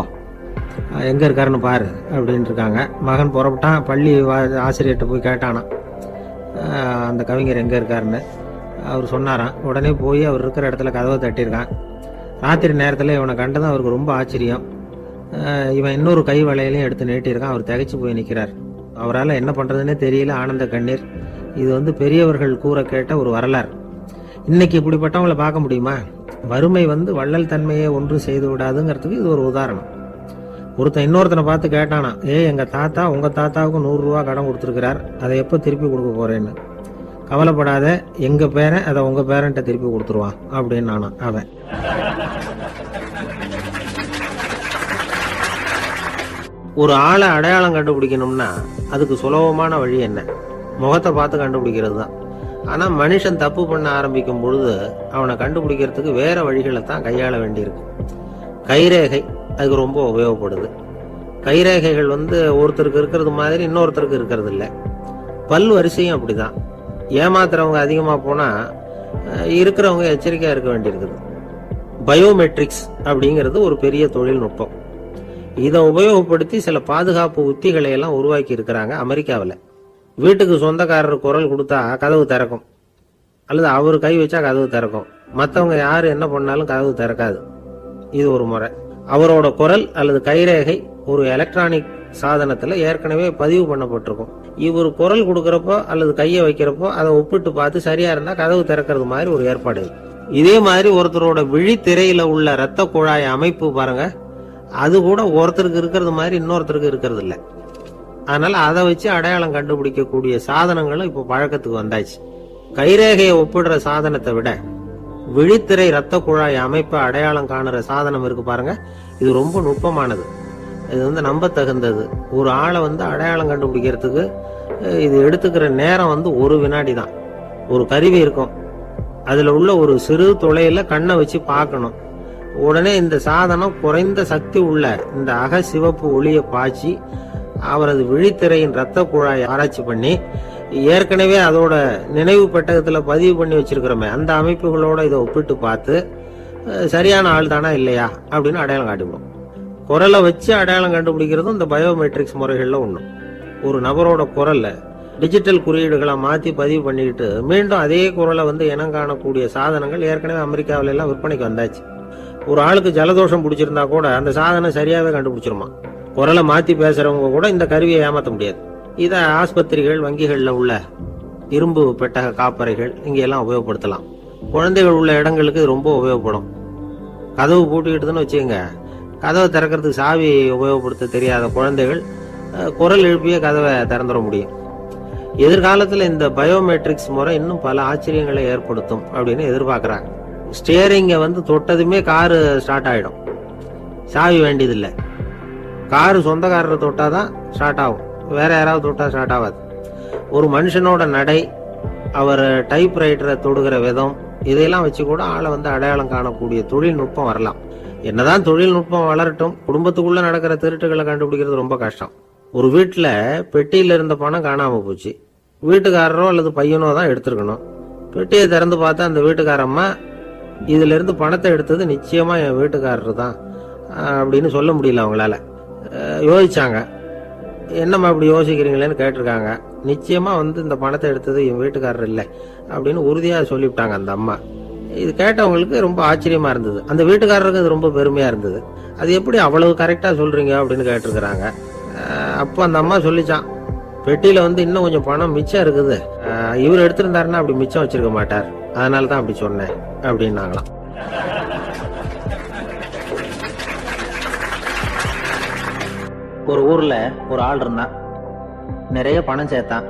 எங்கே இருக்காருன்னு பாரு அப்படின்ட்டு இருக்காங்க. மகன் புறப்பட்டான். பள்ளி ஆசிரியர்கிட்ட போய் கேட்டானா அந்த கவிஞர் எங்கே இருக்காருன்னு. அவர் சொன்னாராம். உடனே போய் அவர் இருக்கிற இடத்துல கதவை தட்டியிருக்கான். ராத்திரி நேரத்தில் இவனை கண்டதும் அவருக்கு ரொம்ப ஆச்சரியம். இவன் இன்னொரு கை வளையலையும் எடுத்து நீட்டியிருக்கான். அவர் திகைச்சு போய் நிற்கிறார். அவரால் என்ன பண்ணுறதுன்னே தெரியல. ஆனந்த கண்ணீர். இது வந்து பெரியவர்கள் கூற கேட்ட ஒரு வரலாறு. இன்னைக்கு இப்படிப்பட்டவங்களை பார்க்க முடியுமா? வறுமை வந்து வள்ளல் தன்மையை ஒன்றும் செய்து விடாதுங்கிறதுக்கு இது ஒரு உதாரணம். ஒருத்தன் இன்னொருத்தனை பார்த்து கேட்டானா, எங்கள் தாத்தா உங்கள் தாத்தாவுக்கு 100 ரூபா கடன் கொடுத்துருக்கிறார், அதை எப்போ திருப்பி கொடுக்க போறேன்னு. கவலைப்படாத, எங்கள் பேரன் அதை உங்கள் பேரன்ட்ட திருப்பி கொடுத்துருவான் அப்படின்னு நானா அவன். ஒரு ஆளை அடையாளம் கண்டுபிடிக்கணும்னா அதுக்கு சுலபமான வழி என்ன? முகத்தை பார்த்து கண்டுபிடிக்கிறது தான். ஆனால் மனுஷன் தப்பு பண்ண ஆரம்பிக்கும் பொழுது அவனை கண்டுபிடிக்கிறதுக்கு வேற வழிகளை தான் கையாள வேண்டியிருக்கு. கைரேகை அதுக்கு ரொம்ப உபயோகப்படுது. கைரேகைகள் வந்து ஒருத்தருக்கு இருக்கிறது மாதிரி இன்னொருத்தருக்கு இருக்கிறது இல்லை. பல் வரிசையும் அப்படிதான். ஏமாத்துறவங்க அதிகமாக போனால் இருக்கிறவங்க எச்சரிக்கையாக இருக்க வேண்டியிருக்குது. பயோமெட்ரிக்ஸ் அப்படிங்கிறது ஒரு பெரிய தொழில்நுட்பம். இதை உபயோகப்படுத்தி சில பாதுகாப்பு உத்திகளை எல்லாம் உருவாக்கி இருக்கிறாங்க அமெரிக்காவில். வீட்டுக்கு சொந்தக்காரர் குரல் கொடுத்தா கதவு திறக்கும், அல்லது அவர் கை வச்சா கதவு திறக்கும். மற்றவங்க யார் என்ன பண்ணாலும் கதவு திறக்காது. இது ஒரு முறை. அவரோட குரல் அல்லது கைரேகை ஒரு எலக்ட்ரானிக் சாதனத்துல ஏற்கனவே பதிவு பண்ணப்பட்டிருக்கும். இவர் குரல் கொடுக்கறப்போ அல்லது கையை வைக்கிறப்போ அதை ஒப்பிட்டு பார்த்து சரியா இருந்தா கதவு திறக்கிறது மாதிரி ஒரு ஏற்பாடு. இதே மாதிரி ஒருத்தரோட விழித்திரையில உள்ள இரத்த குழாய் அமைப்பு பாருங்க, அது கூட ஒருத்தருக்கு இருக்கிறது மாதிரி இன்னொருத்தருக்கு இருக்கிறது இல்லை. அதனால அதை வச்சு அடையாளம் கண்டுபிடிக்கக்கூடிய சாதனங்களும் இப்போ பழக்கத்துக்கு வந்தாச்சு. கைரேகையை ஒப்பிடுற சாதனத்தை விட விழித்திரை இரத்த குழாய் அமைப்பை அடையாளம் காணுற சாதனம் இருக்கு பாருங்க, இது ரொம்ப நுட்பமானது. இது நம்ப தகுந்தது. ஒரு ஆளை அடையாளம் கண்டுபிடிக்கிறதுக்கு இது எடுத்துக்கிற நேரம் ஒரு வினாடி தான். ஒரு கருவி இருக்கும், அதுல உள்ள ஒரு சிறு துளையில கண்ணை வச்சு பார்க்கணும். உடனே இந்த சாதனம் குறைந்த சக்தி உள்ள இந்த அக சிவப்பு ஒளியை பாய்ச்சி அவரது விழித்திரையின் இரத்த குழாய் ஆராய்ச்சி பண்ணி ஏற்கனவே அதோட நினைவு பெட்டகத்துல பதிவு பண்ணி வச்சிருக்கிறோமே அந்த அமைப்புகளோட இதை ஒப்பிட்டு பார்த்து சரியான ஆள் தானா இல்லையா அப்படின்னு அடையாளம் காட்டிவிடும். குரலை வச்சு அடையாளம் கண்டுபிடிக்கிறதும் இந்த பயோமெட்ரிக்ஸ் முறைகள்ல ஒண்ணு. ஒரு நபரோட குரல்ல டிஜிட்டல் குறியீடுகளை மாத்தி பதிவு பண்ணிக்கிட்டு மீண்டும் அதே குரலை இனம் காணக்கூடிய சாதனங்கள் ஏற்கனவே அமெரிக்காவில எல்லாம் விற்பனைக்கு வந்தாச்சு. ஒரு ஆளுக்கு ஜலதோஷம் பிடிச்சிருந்தா கூட அந்த சாதனம் சரியாவே கண்டுபிடிச்சிருமா. குரலை மாத்தி பேசுறவங்க கூட இந்த கருவியை ஏமாற்ற முடியாது. இத ஆஸ்பத்திரிகள், வங்கிகள்ல உள்ள இரும்பு பெட்டக காப்பறைகள் இங்க எல்லாம் உபயோகப்படுத்தலாம். குழந்தைகள் உள்ள இடங்களுக்கு ரொம்ப உபயோகப்படும். கதவு பூட்டிக்கிட்டுதுன்னு வச்சுக்கோங்க, கதவை திறக்கிறதுக்கு சாவி உபயோகப்படுத்த தெரியாத குழந்தைகள் குரல் எழுப்பிய கதவை திறந்துட முடியும். எதிர்காலத்துல இந்த பயோமெட்ரிக்ஸ் முறை இன்னும் பல ஆச்சரியங்களை ஏற்படுத்தும் அப்படின்னு எதிர்பார்க்கறாங்க. ஸ்டியரிங்க தொட்டதுமே காரு ஸ்டார்ட் ஆயிடும், சாவி வேண்டியதில்லை. காரு சொந்தக்காரரை தொட்டாதான் ஸ்டார்ட் ஆகும், வேற யாராவது தொட்டா ஸ்டார்ட் ஆகாது. ஒரு மனுஷனோட நடை, அவர் டைப் ரைட்டரை தொடுகிற விதம், இதையெல்லாம் வச்சு கூட ஆளை அடையாளம் காணக்கூடிய தொழில்நுட்பம் வரலாம். என்னதான் தொழில்நுட்பம் வளரட்டும், குடும்பத்துக்குள்ள நடக்கிற திருட்டுகளை கண்டுபிடிக்கிறது ரொம்ப கஷ்டம். ஒரு வீட்டுல பெட்டியில இருந்த பணம் காணாம போச்சு, வீட்டுக்காரரோ அல்லது பையனோ தான் எடுத்திருக்கணும். பெட்டியை திறந்து பார்த்தா அந்த வீட்டுக்காரம்மா இதுல இருந்து பணத்தை எடுத்தது நிச்சயமா என் வீட்டுக்காரரு தான் அப்படின்னு சொல்ல முடியல. அவங்களால யோசிச்சாங்க. என்னம்மா இப்படி யோசிக்கிறீங்களேன்னு கேட்டிருக்காங்க. நிச்சயமா இந்த பணத்தை எடுத்தது என் வீட்டுக்காரர் இல்லை அப்படின்னு உறுதியா சொல்லிவிட்டாங்க அந்த அம்மா. இது கேட்டவங்களுக்கு ரொம்ப ஆச்சரியமா இருந்தது. அந்த வீட்டுக்காரருக்கு அது ரொம்ப பெருமையா இருந்தது. அது எப்படி அவ்வளவு கரெக்டா சொல்றீங்க அப்படின்னு கேட்டிருக்கிறாங்க. அப்போ அந்த அம்மா சொல்லிச்சான், பெட்டியில இன்னும் கொஞ்சம் பணம் மிச்சம் இருக்குது, இவர் எடுத்திருந்தாருன்னா அப்படி மிச்சம் வச்சிருக்க மாட்டார், அதனாலதான் அப்படி சொன்னேன் அப்படின்னாங்களாம். ஒரு ஊர்ல ஒரு ஆள் இருந்தான். நிறைய பணம் சேர்த்தான்.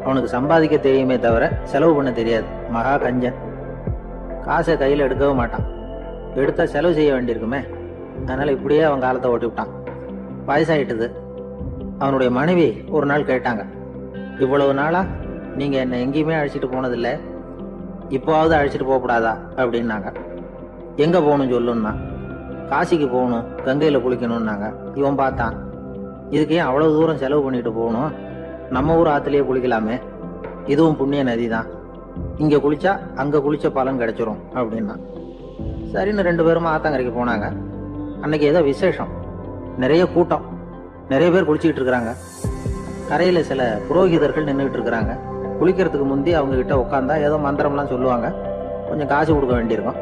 அவனுக்கு சம்பாதிக்க தெரியுமே தவிர செலவு பண்ண தெரியாது. மகா கஞ்சன். காசை கையில எடுக்கவே மாட்டான். எடுத்தா செலவு செய்ய வேண்டியிருக்குமே, அதனால இப்படியே அவன் காலத்தை ஓட்டி விட்டான். வயசாயிட்டுது. அவனுடைய மனைவி ஒரு நாள் கேட்டாங்க, இவ்வளவு நாளா நீங்க என்ன எங்கேயுமே அழைச்சிட்டு போனதில்லை, இப்போவாவது அழைச்சிட்டு போகக்கூடாதா அப்படின்னாங்க. எங்க போகணும் சொல்லுன்னா. காசிக்கு போகணும், கங்கையில குளிக்கணும்னாங்க. இவன் பார்த்தான், இதுக்கு ஏன் அவ்வளவு தூரம் செலவு பண்ணிட்டு போகணும், நம்ம ஊர் ஆத்துலயே குளிக்கலாமே, இதுவும் புண்ணிய நதி தான், இங்க குளிச்சா அங்க குளிச்ச பலன் கிடைச்சிரும் அப்படின்னா. சரின்னு 2 பேரும் ஆத்தங்கரைக்கு போனாங்க. அன்னைக்கு ஏதோ விசேஷம், நிறைய கூட்டம், நிறைய பேர் குளிச்சுக்கிட்டு இருக்கிறாங்க. கரையில சில புரோகிதர்கள் நின்றுட்டு இருக்கிறாங்க. குளிக்கிறதுக்கு முந்தி அவங்க கிட்ட உட்காந்தா ஏதோ மந்திரம்லாம் சொல்லுவாங்க, கொஞ்சம் காசு கொடுக்க வேண்டியிருக்கும்.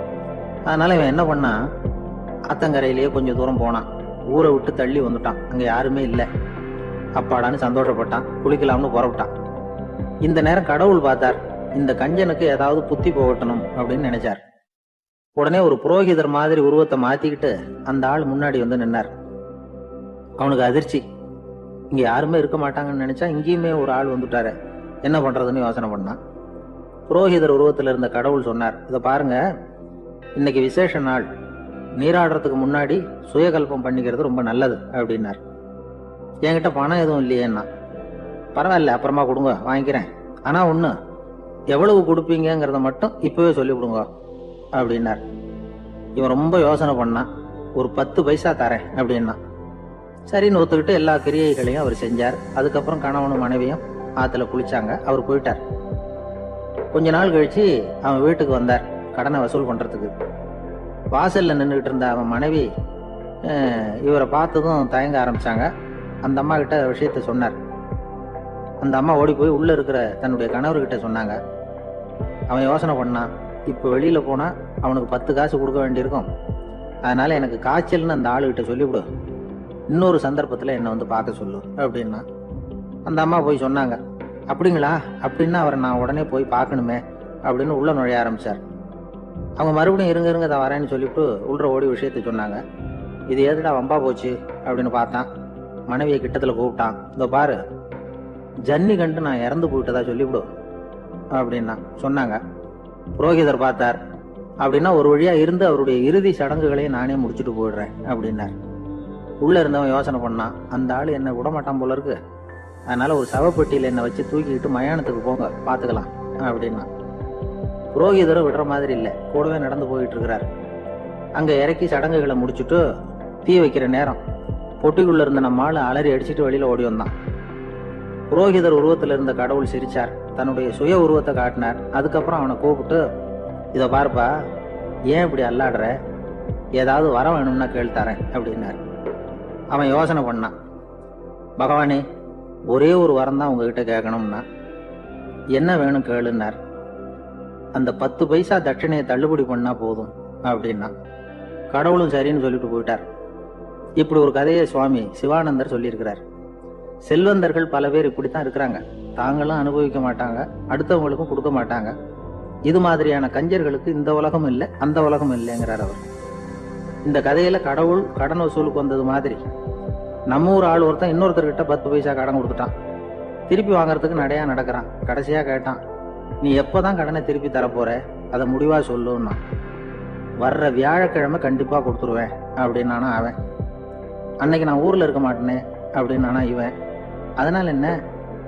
அதனால இவன் என்ன பண்ணா, ஆத்தங்கரையிலேயே கொஞ்சம் தூரம் போனான். ஊரை விட்டு தள்ளி வந்துட்டான், அங்க யாருமே இல்லை. அப்பாடான்னு சந்தோஷப்பட்டான், குளிக்கலாம்னு புறப்பட்டான். இந்த நேரம் கடவுள் பார்த்தார், இந்த கஞ்சனுக்கு ஏதாவது புத்தி போகட்டணும் அப்படின்னு நினைச்சார். உடனே ஒரு புரோகிதர் மாதிரி உருவத்தை மாத்திக்கிட்டு அந்த ஆள் முன்னாடி நின்னார். அவனுக்கு அதிர்ச்சி, இங்க யாருமே இருக்க மாட்டாங்கன்னு நினைச்சா இங்கேயுமே ஒரு ஆள் வந்துட்டாரு, என்ன பண்றதுன்னு யோசனை பண்ணான். புரோகிதர் உருவத்துல இருந்த கடவுள் சொன்னார், இதை பாருங்க, இன்னைக்கு விசேஷ நாள், நீராடுறதுக்கு முன்னாடி சுயகல்பம் பண்ணிக்கிறது ரொம்ப நல்லது அப்படின்னார். என்கிட்ட பணம் எதுவும் இல்லையேன்னா. பரவாயில்ல, அப்புறமா கொடுங்க, வாங்கிக்கிறேன். ஆனா ஒண்ணு, எவ்வளவு கொடுப்பீங்கிறத மட்டும் இப்பவே சொல்லி விடுங்க அப்படின்னார். இவன் ரொம்ப யோசனை பண்ணான். ஒரு 10 பைசா தரேன் அப்படின்னா. சரின்னு ஒத்துக்கிட்டு எல்லா கிரியைகளையும் அவர் செஞ்சார். அதுக்கப்புறம் கணவனும் மனைவியும் ஆத்துல குளிச்சாங்க. அவர் போயிட்டார். கொஞ்ச நாள் கழிச்சு அவன் வீட்டுக்கு வந்தார் கடனை வசூல் பண்றதுக்கு. வாசல்ல நின்றுகிட்டு இருந்த அவன் மனைவி இவரை பார்த்ததும் தயங்க ஆரம்பிச்சாங்க. அந்த அம்மா கிட்ட விஷயத்த சொன்னார். அந்த அம்மா ஓடி போய் உள்ள இருக்கிற தன்னுடைய கணவர்கிட்ட சொன்னாங்க. அவன் யோசனை பண்ணான், இப்ப வெளியில போனா அவனுக்கு 10 காசு கொடுக்க வேண்டியிருக்கும், அதனால எனக்கு காய்ச்சல்னு அந்த ஆளுகிட்ட சொல்லிவிடு, இன்னொரு சந்தர்ப்பத்தில் என்னை வந்து பார்க்க சொல்லு அப்படின்னா. அந்த அம்மா போய் சொன்னாங்க. அப்படிங்களா, அப்படின்னா அவரை நான் உடனே போய் பார்க்கணுமே அப்படின்னு உள்ள நுழைய ஆரம்பிச்சார். அவங்க மறுபடியும் இருங்க தான் வரேன்னு சொல்லிவிட்டு உள்ள ஓடி விஷயத்த சொன்னாங்க. இது எதுடா வம்பா போச்சு அப்படின்னு பார்த்தான். மனைவியை கிட்டத்தில் கூப்பிட்டான். இதோ பாரு, ஜன்னி கண்டு நான் இறந்து போயிட்டதா சொல்லிவிடு அப்படின்னா சொன்னாங்க. புரோகிதர் பார்த்தார். அப்படின்னா ஒரு வழியா இருந்து அவருடைய இறுதி சடங்குகளையும் நானே முடிச்சுட்டு போயிடுறேன் அப்படின்னார். உள்ள இருந்தவன் யோசனை பண்ணான், அந்த ஆள் என்ன விடமாட்டான் போல இருக்கு, அதனால ஒரு சவப்பெட்டியில என்னை வச்சு தூக்கிக்கிட்டு மயானத்துக்கு போங்க பாத்துக்கலாம் அப்படின்னா. புரோகிதரும் விடுற மாதிரி இல்லை, கூடவே நடந்து போயிட்டு இருக்கிறார். அங்க இறக்கி சடங்குகளை முடிச்சுட்டு தீ வைக்கிற நேரம் பொட்டிக்குள்ள இருந்த நம்ம ஆளு அலறி அடிச்சுட்டு வெளியில ஓடி வந்தான். புரோகிதர் உருவத்துல இருந்த கடவுள் சிரிச்சார், தன்னுடைய சுய உருவத்தை காட்டினார். அதுக்கப்புறம் அவனை கூப்பிட்டு, இதை பார்ப்பா, ஏன் இப்படி அல்லாடுற, ஏதாவது வர வேணும்னா கேள்வித்தரேன் அப்படின்னார். அவன் யோசனை பண்ணான். பகவானே, ஒரே ஒரு வரம் தான் உங்ககிட்ட கேட்கணும்னா. என்ன வேணும் கேளுன்னார். அந்த 10 பைசா தட்சணையை தள்ளுபடி பண்ணா போதும் அப்படின்னா. கடவுளும் சரின்னு சொல்லிட்டு போயிட்டார். இப்படி ஒரு கதையை சுவாமி சிவானந்தர் சொல்லியிருக்கிறார். செல்வந்தர்கள் பல பேர் இப்படித்தான் இருக்கிறாங்க. தாங்களும் அனுபவிக்க மாட்டாங்க, அடுத்தவங்களுக்கும் கொடுக்க மாட்டாங்க. இது மாதிரியான கஞ்சர்களுக்கு இந்த உலகம் இல்லை, அந்த உலகம் இல்லைங்கிறார் அவர். இந்த கதையில கடவுள் கடன் வசூலுக்கு வந்தது மாதிரி நம்ம ஊர் ஆள் ஒருத்தன் இன்னொருத்தர்கிட்ட 10 பைசா கடன் கொடுத்துட்டான். திருப்பி வாங்கறதுக்கு நடையா நடக்கிறான். கடைசியா கேட்டான், நீ எப்பதான் கடனை திருப்பி தரப்போற, அதை முடிவா சொல்லுன்னா. வர்ற வியாழக்கிழமை கண்டிப்பா கொடுத்துருவேன் அப்படின்னானா அவன். அன்னைக்கு நான் ஊர்ல இருக்க மாட்டேனே அப்படின்னானா இவன். அதனால என்ன,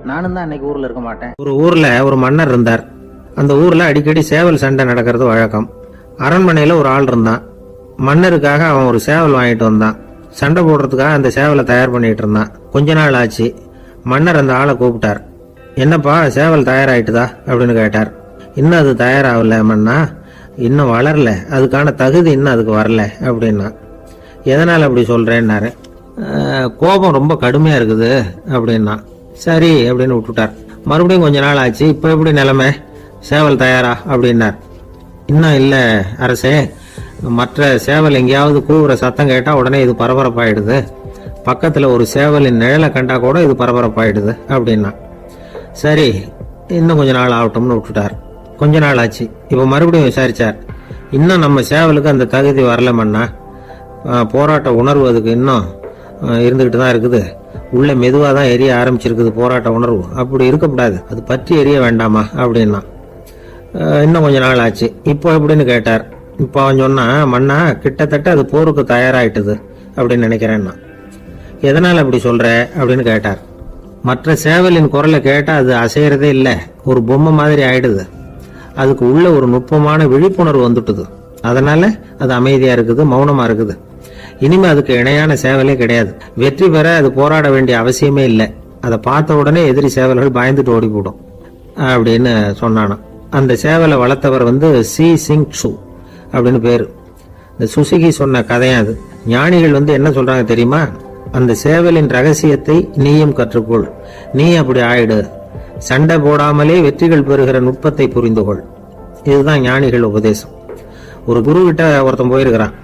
நானும் தான் அன்னைக்கு ஊர்ல இருக்க மாட்டேன். ஒரு ஊர்ல ஒரு மன்னர் இருந்தார். அந்த ஊர்ல அடிக்கடி சேவல் சண்டை நடக்கிறது வழக்கம். அரண்மனையில ஒரு ஆள் இருந்தான். மன்னருக்காக அவன் ஒரு சேவல் வாங்கிட்டு வந்தான். சண்டை போடுறதுக்காக அந்த சேவலை தயார் பண்ணிட்டு இருந்தான். கொஞ்ச நாள் ஆச்சு. மன்னர் அந்த ஆளை கூப்பிட்டார். என்னப்பா, சேவல் தயாராயிட்டுதா அப்படின்னு கேட்டார். இன்னும் அது தயாராகல மன்னா, இன்னும் வளரல, அதுக்கான தகுதி இன்னும் அதுக்கு வரல அப்படின்னா. எதனால அப்படி சொல்றேன்னாரு. கோபம் ரொம்ப கடுமையா இருக்குது அப்படின்னா. சரி அப்படின்னு விட்டுட்டார். மறுபடியும் கொஞ்ச நாள் ஆச்சு. இப்ப எப்படி நிலைமை, சேவல் தயாரா அப்படின்னார். இன்னும் இல்ல அரசே, மற்ற சேவல் எங்கேயாவது கூவுற சத்தம் கேட்டா உடனே இது பரபரப்பாயிடுது, பக்கத்துல ஒரு சேவலின் நிழலை கண்டா கூட இது பரபரப்பாயிடுது அப்படின்னா. சரி, இன்னும் கொஞ்ச நாள் ஆகட்டும்னு விட்டுட்டார். கொஞ்ச நாள் ஆச்சு. இப்ப மறுபடியும் விசாரிச்சார். இன்னும் நம்ம சேவலுக்கு அந்த தகுதி வரலமன்னா, போராட்ட உணர்வு அதுக்கு இன்னும் இருந்துகிட்டு தான் இருக்குது, உள்ள மெதுவாக தான் எரிய ஆரம்பிச்சிருக்குது போராட்ட உணர்வு, அப்படி இருக்கக்கூடாது, அது பற்றி எரிய வேண்டாமா அப்படின்னா. இன்னும் கொஞ்ச நாள் ஆச்சு. இப்போ எப்படின்னு கேட்டார். இப்போ அவன் சொன்னா, மன்னா கிட்டத்தட்ட அது போருக்கு தயாராயிட்டுது அப்படின்னு நினைக்கிறேன்னா. எதனால அப்படி சொல்ற அப்படின்னு கேட்டார். மற்ற சேவலின் குரலை கேட்டா அது அசையறதே இல்லை, ஒரு பொம்மை மாதிரி ஆயிடுது, அதுக்கு உள்ள ஒரு நுட்பமான விழிப்புணர்வு வந்துட்டுது, அதனால அது அமைதியா இருக்குது, மௌனமா இருக்குது. இனிமே அதுக்கு இணையான சேவலே கிடையாது. வெற்றி பெற அது போராட வேண்டிய அவசியமே இல்லை, அதை பார்த்த உடனே எதிரி சேவல்கள் பயந்துட்டு ஓடி போடும் அப்படின்னு சொன்னானா. அந்த சேவலை வளர்த்தவர் சி சிங் சு அப்படின்னு பேரு. இந்த சுசுகி சொன்ன கதையா அது. ஞானிகள் என்ன சொல்றாங்க தெரியுமா, அந்த சேவலின் ரகசியத்தை நீயும் கற்றுக்கொள், நீ அப்படி ஆயிடு, சண்டை போடாமலே வெற்றிகள் பெறுகிற நுட்பத்தை புரிந்து கொள். இதுதான் ஞானிகள் உபதேசம். ஒரு குரு கிட்ட ஒருத்தன் போயிருக்கிறான்.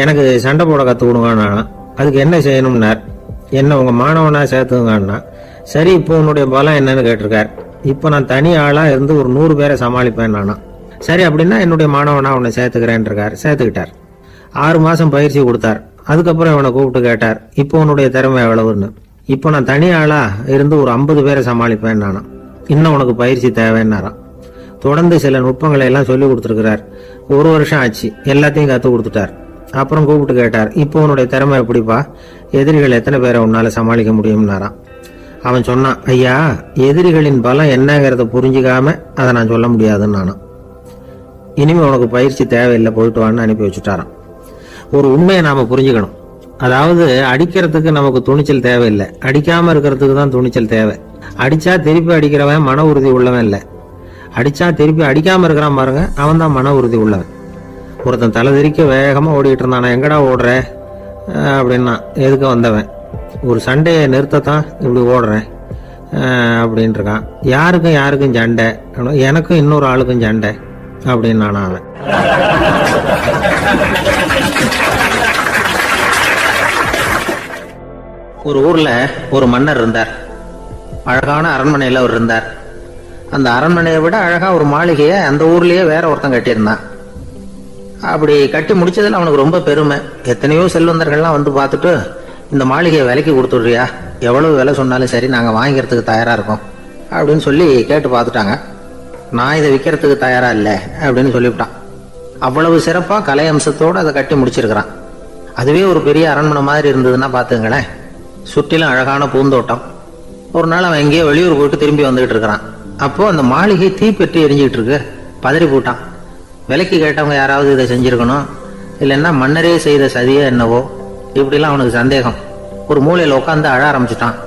எனக்கு சண்டை போட கத்து கொடுங்கன்னா. அதுக்கு என்ன செய்யணும்னார். என்ன உங்க மாணவனா சேர்த்துங்கன்னா. சரி, இப்போ உன்னுடைய பலம் என்னன்னு கேட்டிருக்கார். இப்போ நான் தனி ஆளா இருந்து ஒரு 100 பேரை சமாளிப்பேன் நானா. சரி, அப்படின்னா என்னுடைய மாணவனா உன்னை சேர்த்துக்கிறேன் இருக்கார். சேர்த்துக்கிட்டார். 6 மாசம் பயிற்சி கொடுத்தார். அதுக்கப்புறம் இவனை கூப்பிட்டு கேட்டார், இப்போ உன்னுடைய திறமை எவ்வளவுன்னு. இப்போ நான் தனி ஆளா இருந்து ஒரு 50 பேரை சமாளிப்பேன் நானா. இன்னும் உனக்கு பயிற்சி தேவைன்னாராம். தொடர்ந்து சில நுட்பங்களை எல்லாம் சொல்லி கொடுத்துருக்கிறார். 1 வருஷம் ஆச்சு. எல்லாத்தையும் கத்து கொடுத்துட்டார். அப்புறம் கூப்பிட்டு கேட்டார், இப்போ உன்னுடைய திறமை எப்படிப்பா, எதிரிகள் எத்தனை பேரை உன்னால சமாளிக்க முடியும்னாராம். அவன் சொன்னான், ஐயா, எதிரிகளின் பலம் என்னங்கிறத புரிஞ்சுக்காம அதை நான் சொல்ல முடியாதுன்னு நானும். இனிமே உனக்கு பயிற்சி தேவையில்லை, போயிட்டு வான்னு அனுப்பி வச்சுட்டாராம். ஒரு உண்மையை நாம புரிஞ்சுக்கணும். அதாவது அடிக்கிறதுக்கு நமக்கு துணிச்சல் தேவையில்லை, அடிக்காம இருக்கிறதுக்கு தான் துணிச்சல் தேவை. அடிச்சா திருப்பி அடிக்கிறவன் மன உறுதி உள்ளவன் இல்லை, அடிச்சா திருப்பி அடிக்காம இருக்கிறான் பாருங்க, அவன் தான் மன உறுதி உள்ளவன். ஒருத்தன் தலைதிரிக்க வேகமா ஓடிட்டு இருந்தான். எங்கடா ஓடுற அப்படின்னா, எதுக்கு வந்தவன், ஒரு சண்டையை நிறுத்தத்தான் இப்படி ஓடுறேன் அப்படின்னு இருக்கான். யாருக்கும் சண்டை, எனக்கும் இன்னொரு ஆளுக்கும் சண்டை அப்படின்னு நானா அவன். ஒரு ஊர்ல ஒரு மன்னர் இருந்தார். அழகான அரண்மனையில அவர் இருந்தார். அந்த அரண்மனையை விட அழகா ஒரு மாளிகையை அந்த ஊர்லயே வேற ஒருத்தன் கட்டியிருந்தான். அப்படி கட்டி முடிச்சதுல அவனுக்கு ரொம்ப பெருமை. எத்தனையோ செல்வந்தர்கள்லாம் வந்து பார்த்துட்டு, இந்த மாளிகையை விலைக்கு கொடுத்துடுறியா, எவ்வளவு விலை சொன்னாலும் சரி நாங்க வாங்கிக்கிறதுக்கு தயாரா இருக்கோம் அப்படின்னு சொல்லி கேட்டு பார்த்துட்டாங்க. நான் இதை விற்கிறதுக்கு தயாரா இல்லை அப்படின்னு சொல்லிவிட்டான். அவ்வளவு சிறப்பா கலை அம்சத்தோடு அதை கட்டி முடிச்சிருக்கிறான். அதுவே ஒரு பெரிய அரண்மனை மாதிரி இருந்ததுன்னா பாத்துங்களேன். சுற்றிலும் அழகான பூந்தோட்டம். ஒரு நாள் அவன் எங்கேயோ வெளியூர் போயிட்டு திரும்பி வந்துகிட்டு இருக்கிறான். அப்போ அந்த மாளிகை தீப்பெட்டி எரிஞ்சுக்கிட்டு இருக்கு. பதறி போட்டான். விலைக்கு கேட்டவங்க யாராவது இதை செஞ்சிருக்கணும், இல்லைன்னா மன்னரே செய்த சதியே என்னவோ, இப்படிலாம் அவனுக்கு சந்தேகம். ஒரு மூலையில உட்காந்து அழ ஆரம்பிச்சுட்டான்.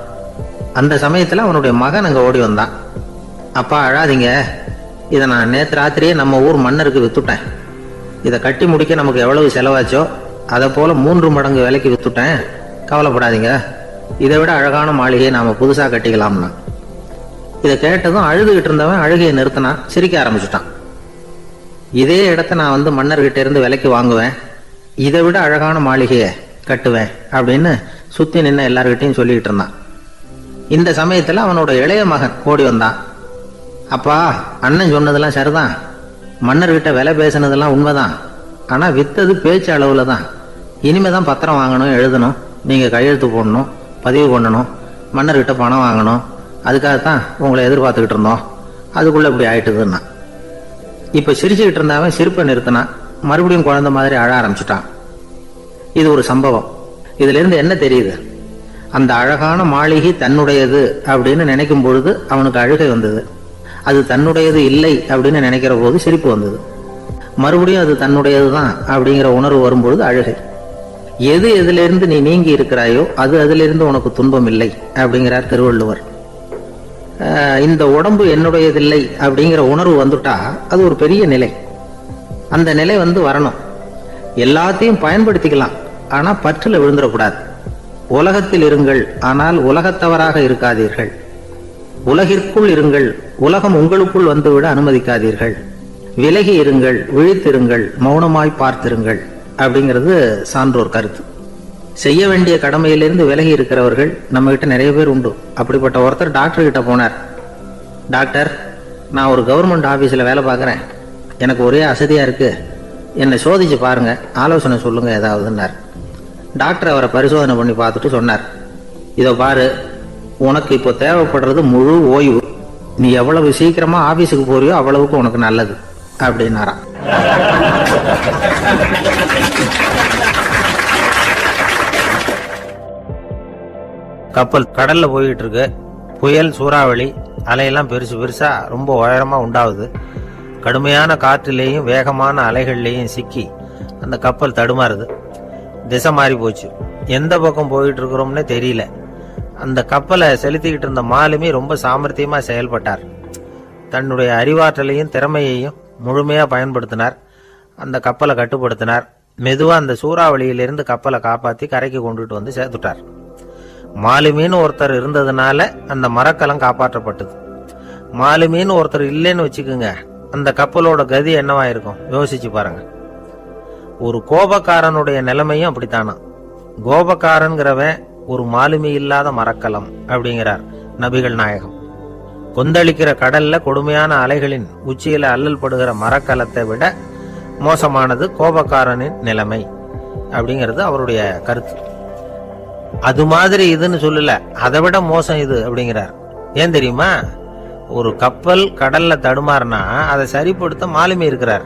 அந்த சமயத்துல அவனுடைய மகன் அங்க ஓடி வந்தான். அப்பா அழாதீங்க, இதை நான் நேற்று ராத்திரியே நம்ம ஊர் மன்னருக்கு வித்துட்டேன். இதை கட்டி முடிக்க நமக்கு எவ்வளவு செலவாச்சோ அதை போல 3 மடங்கு விலைக்கு வித்துட்டேன், கவலைப்படாதீங்க. இதை விட அழகான மாளிகையை நாம புதுசா கட்டிக்கலாம்னா. இதை கேட்டதும் அழுதுகிட்டு இருந்தவன் அழுகையை நிறுத்தினான், சிரிக்க ஆரம்பிச்சுட்டான். இதே இடத்த நான் வந்து மன்னர்கிட்ட இருந்து விலைக்கு வாங்குவேன், இதை விட அழகான மாளிகையை கட்டுவேன் அப்படின்னு சுத்தி நின்று எல்லார்கிட்டையும் சொல்லிக்கிட்டு இருந்தான். இந்த சமயத்துல அவனோட இளைய மகன் ஓடி வந்தான். அப்பா, அண்ணன் சொன்னதெல்லாம் சரிதான், மன்னர்கிட்ட விலை பேசினதெல்லாம் உண்மைதான். ஆனா வித்தது பேச்சு அளவுல தான். இனிமேதான் பத்திரம் வாங்கணும், எழுதணும், நீங்க கையெழுத்து போடணும், பதிவு பண்ணணும், மன்னர்கிட்ட பணம் வாங்கணும். அதுக்காகத்தான் உங்களை எதிர்பார்த்துக்கிட்டு இருந்தோம். அதுக்குள்ள இப்படி ஆயிட்டுதுன்னா. இப்ப சிரிச்சுக்கிட்டு இருந்தாவன் சிரிப்பை நிறுத்தினான். மறுபடியும் குழந்தை மாதிரி அழ ஆரம்பிச்சுட்டான். இது ஒரு சம்பவம். இதுல இருந்து என்ன தெரியுது? அந்த அழகான மாளிகை தன்னுடையது அப்படின்னு நினைக்கும் பொழுது அவனுக்கு அழுகை வந்தது. அது தன்னுடையது இல்லை அப்படின்னு நினைக்கிற போது சிரிப்பு வந்தது. மறுபடியும் அது தன்னுடையதுதான் அப்படிங்கிற உணர்வு வரும்பொழுது அழுகை. எது எதிலிருந்து நீ நீங்கி இருக்கிறாயோ அது அதிலிருந்து உனக்கு துன்பம் இல்லை அப்படிங்கிறார் திருவள்ளுவர். இந்த உடம்பு என்னுடையதில்லை அப்படிங்கிற உணர்வு வந்துட்டா அது ஒரு பெரிய நிலை. அந்த நிலை வந்து வரணும். எல்லாத்தையும் பயன்படுத்திக்கலாம், ஆனா பற்றுல விழுந்துடக்கூடாது. உலகத்தில் இருங்கள், ஆனால் உலகத்தவராக இருக்காதீர்கள். உலகிற்குள் இருங்கள், உலகம் உங்களுக்குள் வந்துவிட அனுமதிக்காதீர்கள். விலகி இருங்கள், விழித்திருங்கள், மௌனமாய் பார்த்திருங்கள் அப்படிங்கிறது சான்றோர் கருத்து. செய்ய வேண்டிய கடமையிலிருந்து விலகி இருக்கிறவர்கள் நம்ம கிட்ட நிறைய பேர் உண்டு. அப்படிப்பட்ட ஒருத்தர் டாக்டர் கிட்ட போனார். டாக்டர், நான் ஒரு கவர்மெண்ட் ஆபீஸ்ல வேலை பார்க்கறேன், எனக்கு ஒரே அசதியா இருக்கு, என்னை சோதிச்சு பாருங்க, ஆலோசனை சொல்லுங்க ஏதாவதுன்னார். டாக்டர் அவரை பரிசோதனை பண்ணி பார்த்துட்டு சொன்னார், இதோ பாரு, உனக்கு இப்போ தேவைப்படுறது முழு ஓய்வு. நீ எவ்வளவு சீக்கிரமா ஆபீஸுக்கு போறியோ அவ்வளவுக்கு உனக்கு நல்லது அப்படின்னாராம். கப்பல் கடல்ல போயிட்டு இருக்கு. புயல், சூறாவளி, அலையெல்லாம் பெருசு பெருசா ரொம்ப உயரமா உண்டாகுது. கடுமையான காற்றிலேயும் வேகமான அலைகள்லேயும் சிக்கி அந்த கப்பல் தடுமாறுது. திசை மாறி போச்சு. எந்த பக்கம் போயிட்டு இருக்கிறோம்னே தெரியல. அந்த கப்பலை செலுத்திக்கிட்டு இருந்த மாலுமி ரொம்ப சாமர்த்தியமா செயல்பட்டார். தன்னுடைய அறிவாற்றலையும் திறமையையும் முழுமையா பயன்படுத்தினார். அந்த கப்பலை கட்டுப்படுத்தினார். மெதுவா அந்த சூறாவளியிலிருந்து கப்பலை காப்பாத்தி கரைக்கு கொண்டுட்டு வந்து சேர்த்துட்டார். மாலுமின்னு ஒருத்தர் இருந்ததுனால அந்த மரக்கலம் காப்பாற்றப்பட்டது. மாலுமின்னு ஒருத்தர் இல்லைன்னு வச்சுக்குங்க, அந்த கப்பலோட கதி என்னவாயிருக்கும் யோசிச்சு பாருங்க. ஒரு கோபக்காரனுடைய நிலைமையும் அப்படித்தானா. கோபக்காரன்கிறவன் ஒரு மாலுமி இல்லாத மரக்கலம் அப்படிங்கிறார் நபிகள் நாயகம். கொந்தளிக்கிற கடல்ல கொடுமையான அலைகளின் உச்சியில அல்லல் படுகிற மரக்கலத்தை விட மோசமானது கோபக்காரனின் நிலைமை அப்படிங்கிறது அவருடைய கருத்து. அது மாதிரி இதுன்னு சொல்லல, அதை விட மோசம் இது அப்படிங்கிறார். ஏன் தெரியுமா? ஒரு கப்பல் கடல்ல தடுமாறினா அதை சரிப்படுத்த மாலுமி இருக்கிறார்.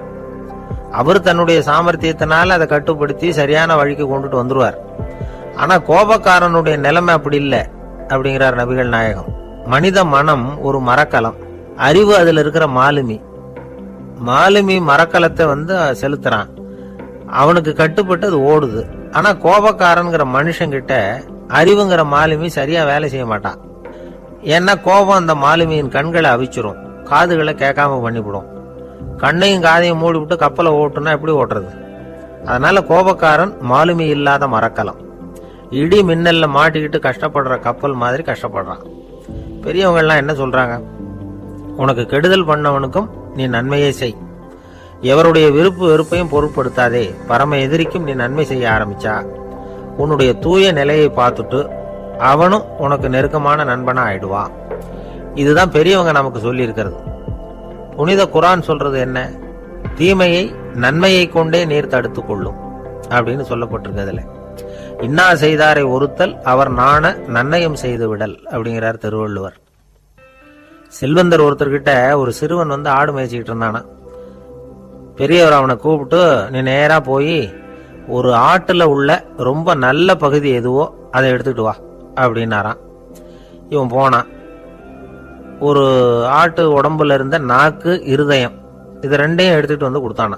அவர் தன்னுடைய சாமர்த்தியத்தினால அதை கட்டுப்படுத்தி சரியான வழிக்கு கொண்டுட்டு வந்துருவார். ஆனா கோபக்காரனுடைய நிலைமை அப்படி இல்லை அப்படிங்கிறார் நபிகள் நாயகம். மனித மனம் ஒரு மரக்கலம், அறிவு அதுல இருக்கிற மாலுமி. மாலுமி மரக்கலத்தை செலுத்துறான், அவனுக்கு கட்டுப்பட்டு அது ஓடுது. ஆனா கோபக்காரன்கிற மனுஷங்கிட்ட அறிவுங்கிற மாலுமி சரியா வேலை செய்ய மாட்டான். ஏன்னா கோபம் அந்த மாலுமியின் கண்களை அவிச்சிரும், காதுகளை கேட்காம பண்ணிவிடும். கண்ணையும் காதையும் மூடி விட்டு கப்பலை ஓட்டுனா எப்படி ஓட்டுறது? அதனால கோபக்காரன் மாலுமி இல்லாத மரக்கலம். இடி மின்னல்ல மாட்டிக்கிட்டு கஷ்டப்படுற கப்பல் மாதிரி கஷ்டப்படுறான். பெரியவங்க எல்லாம் என்ன சொல்றாங்க? உனக்கு கெடுதல் பண்ணவனுக்கும் நீ நன்மையே செய். எவருடைய விருப்பு வெறுப்பையும் பொருட்படுத்தாதே. பரம எதிரிக்கும் நீ நன்மை செய்ய ஆரம்பிச்சா உன்னுடைய தூய நிலையை பார்த்துட்டு அவனும் உனக்கு நெருக்கமான நண்பனா ஆயிடுவான். இதுதான் பெரியவங்க நமக்கு சொல்லி இருக்கிறது. புனித குர்ஆன் சொல்றது என்ன? தீமையை நன்மையை கொண்டே நீர் தடுத்து கொள்ளும் அப்படின்னு சொல்லப்பட்டிருக்கிறதுல. இன்னா செய்தாரை ஒருத்தல் அவர் நாண நன்னயம் செய்து விடல் அப்படிங்கிறார் திருவள்ளுவர். செல்வந்தர் ஒருத்தர்கிட்ட ஒரு சிறுவன் ஆடு மேய்ச்சிக்கிட்டு இருந்தானா. பெரியவர் அவனை கூப்பிட்டு, நீ நேரா போய் ஒரு ஆட்டுல உள்ள ரொம்ப நல்ல பகுதி எதுவோ அதை எடுத்துட்டு வா அப்படின்னாராம். இவன் போனான். ஒரு ஆட்டு உடம்புல இருந்த நாக்கு, இருதயம், இது ரெண்டையும் எடுத்துட்டு வந்து கொடுத்தானா.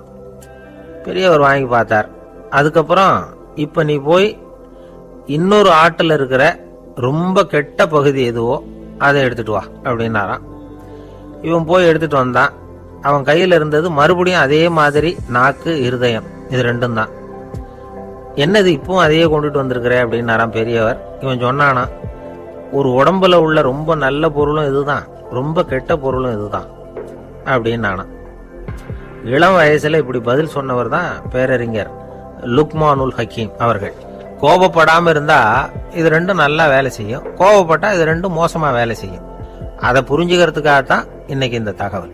பெரியவர் வாங்கி பார்த்தார். அதுக்கப்புறம் இப்ப நீ போய் இன்னொரு ஆட்டுல இருக்கிற ரொம்ப கெட்ட பகுதி எதுவோ அதை எடுத்துட்டு வா அப்படின்னாராம். இவன் போய் எடுத்துட்டு வந்தான். அவன் கையில இருந்தது மறுபடியும் அதே மாதிரி நாக்கு, இருதயம், இது ரெண்டும் தான். என்னது இப்பவும் அதையே கொண்டுட்டு வந்திருக்கிற அப்படின்னாராம் பெரியவர். இவன் சொன்னானா, ஒரு உடம்புல உள்ள ரொம்ப நல்ல பொருளும் இதுதான், ரொம்ப கெட்ட பொருளும் இதுதான் அப்படின்னு. இளம் வயசுல இப்படி பதில் சொன்னவர் தான் பேரறிஞர் லுக்மானுல் ஹக்கீம் அவர்கள். கோபப்படாம இருந்தா இது ரெண்டும் நல்லா வேலை செய்யும், கோபப்பட்டா இது ரெண்டும் மோசமா வேலை செய்யும். அதை புரிஞ்சுக்கிறதுக்காகத்தான் இன்னைக்கு இந்த தகவல்.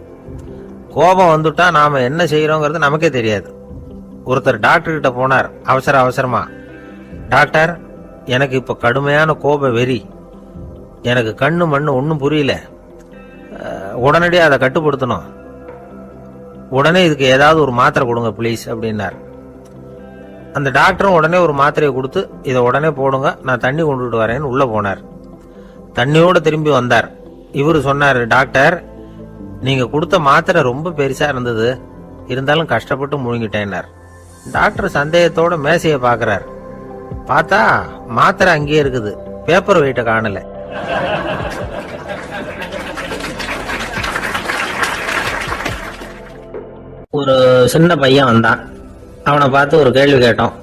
கோபம் வந்துட்டா நாம என்ன செய்யறோங்கிறது நமக்கே தெரியாது. ஒருத்தர் டாக்டர் கிட்ட போனார் அவசரமா. டாக்டர், எனக்கு இப்ப கடுமையான கோப வெறி, எனக்கு கண்ணு மண்ணு ஒன்னும் புரியல, உடனடியாக அதை கட்டுப்படுத்தணும், உடனே இதுக்கு ஏதாவது ஒரு மாத்திரை கொடுங்க பிளீஸ் அப்படின்னார். அந்த டாக்டரும் உடனே ஒரு மாத்திரையை கொடுத்து, இதை உடனே போடுங்க, நான் தண்ணி கொண்டுட்டு வரேன்னு உள்ள போனார். தண்ணியோட திரும்பி வந்தார். இவரு சொன்னார், டாக்டர், நீங்க கொடுத்த மாத்திரை ரொம்ப பெருசா இருந்தது, இருந்தாலும் கஷ்டப்பட்டு முழுங்கிட்டேன்னார். டாக்டர் சந்தேகத்தோட மேசையை பாக்குறார். பார்த்தா மாத்திரை அங்கேயே இருக்குது, பேப்பர் வெயிட்ட காணல. ஒரு சின்ன பையன் வந்தான். அவனை பார்த்து ஒரு கேள்வி கேட்டோம்.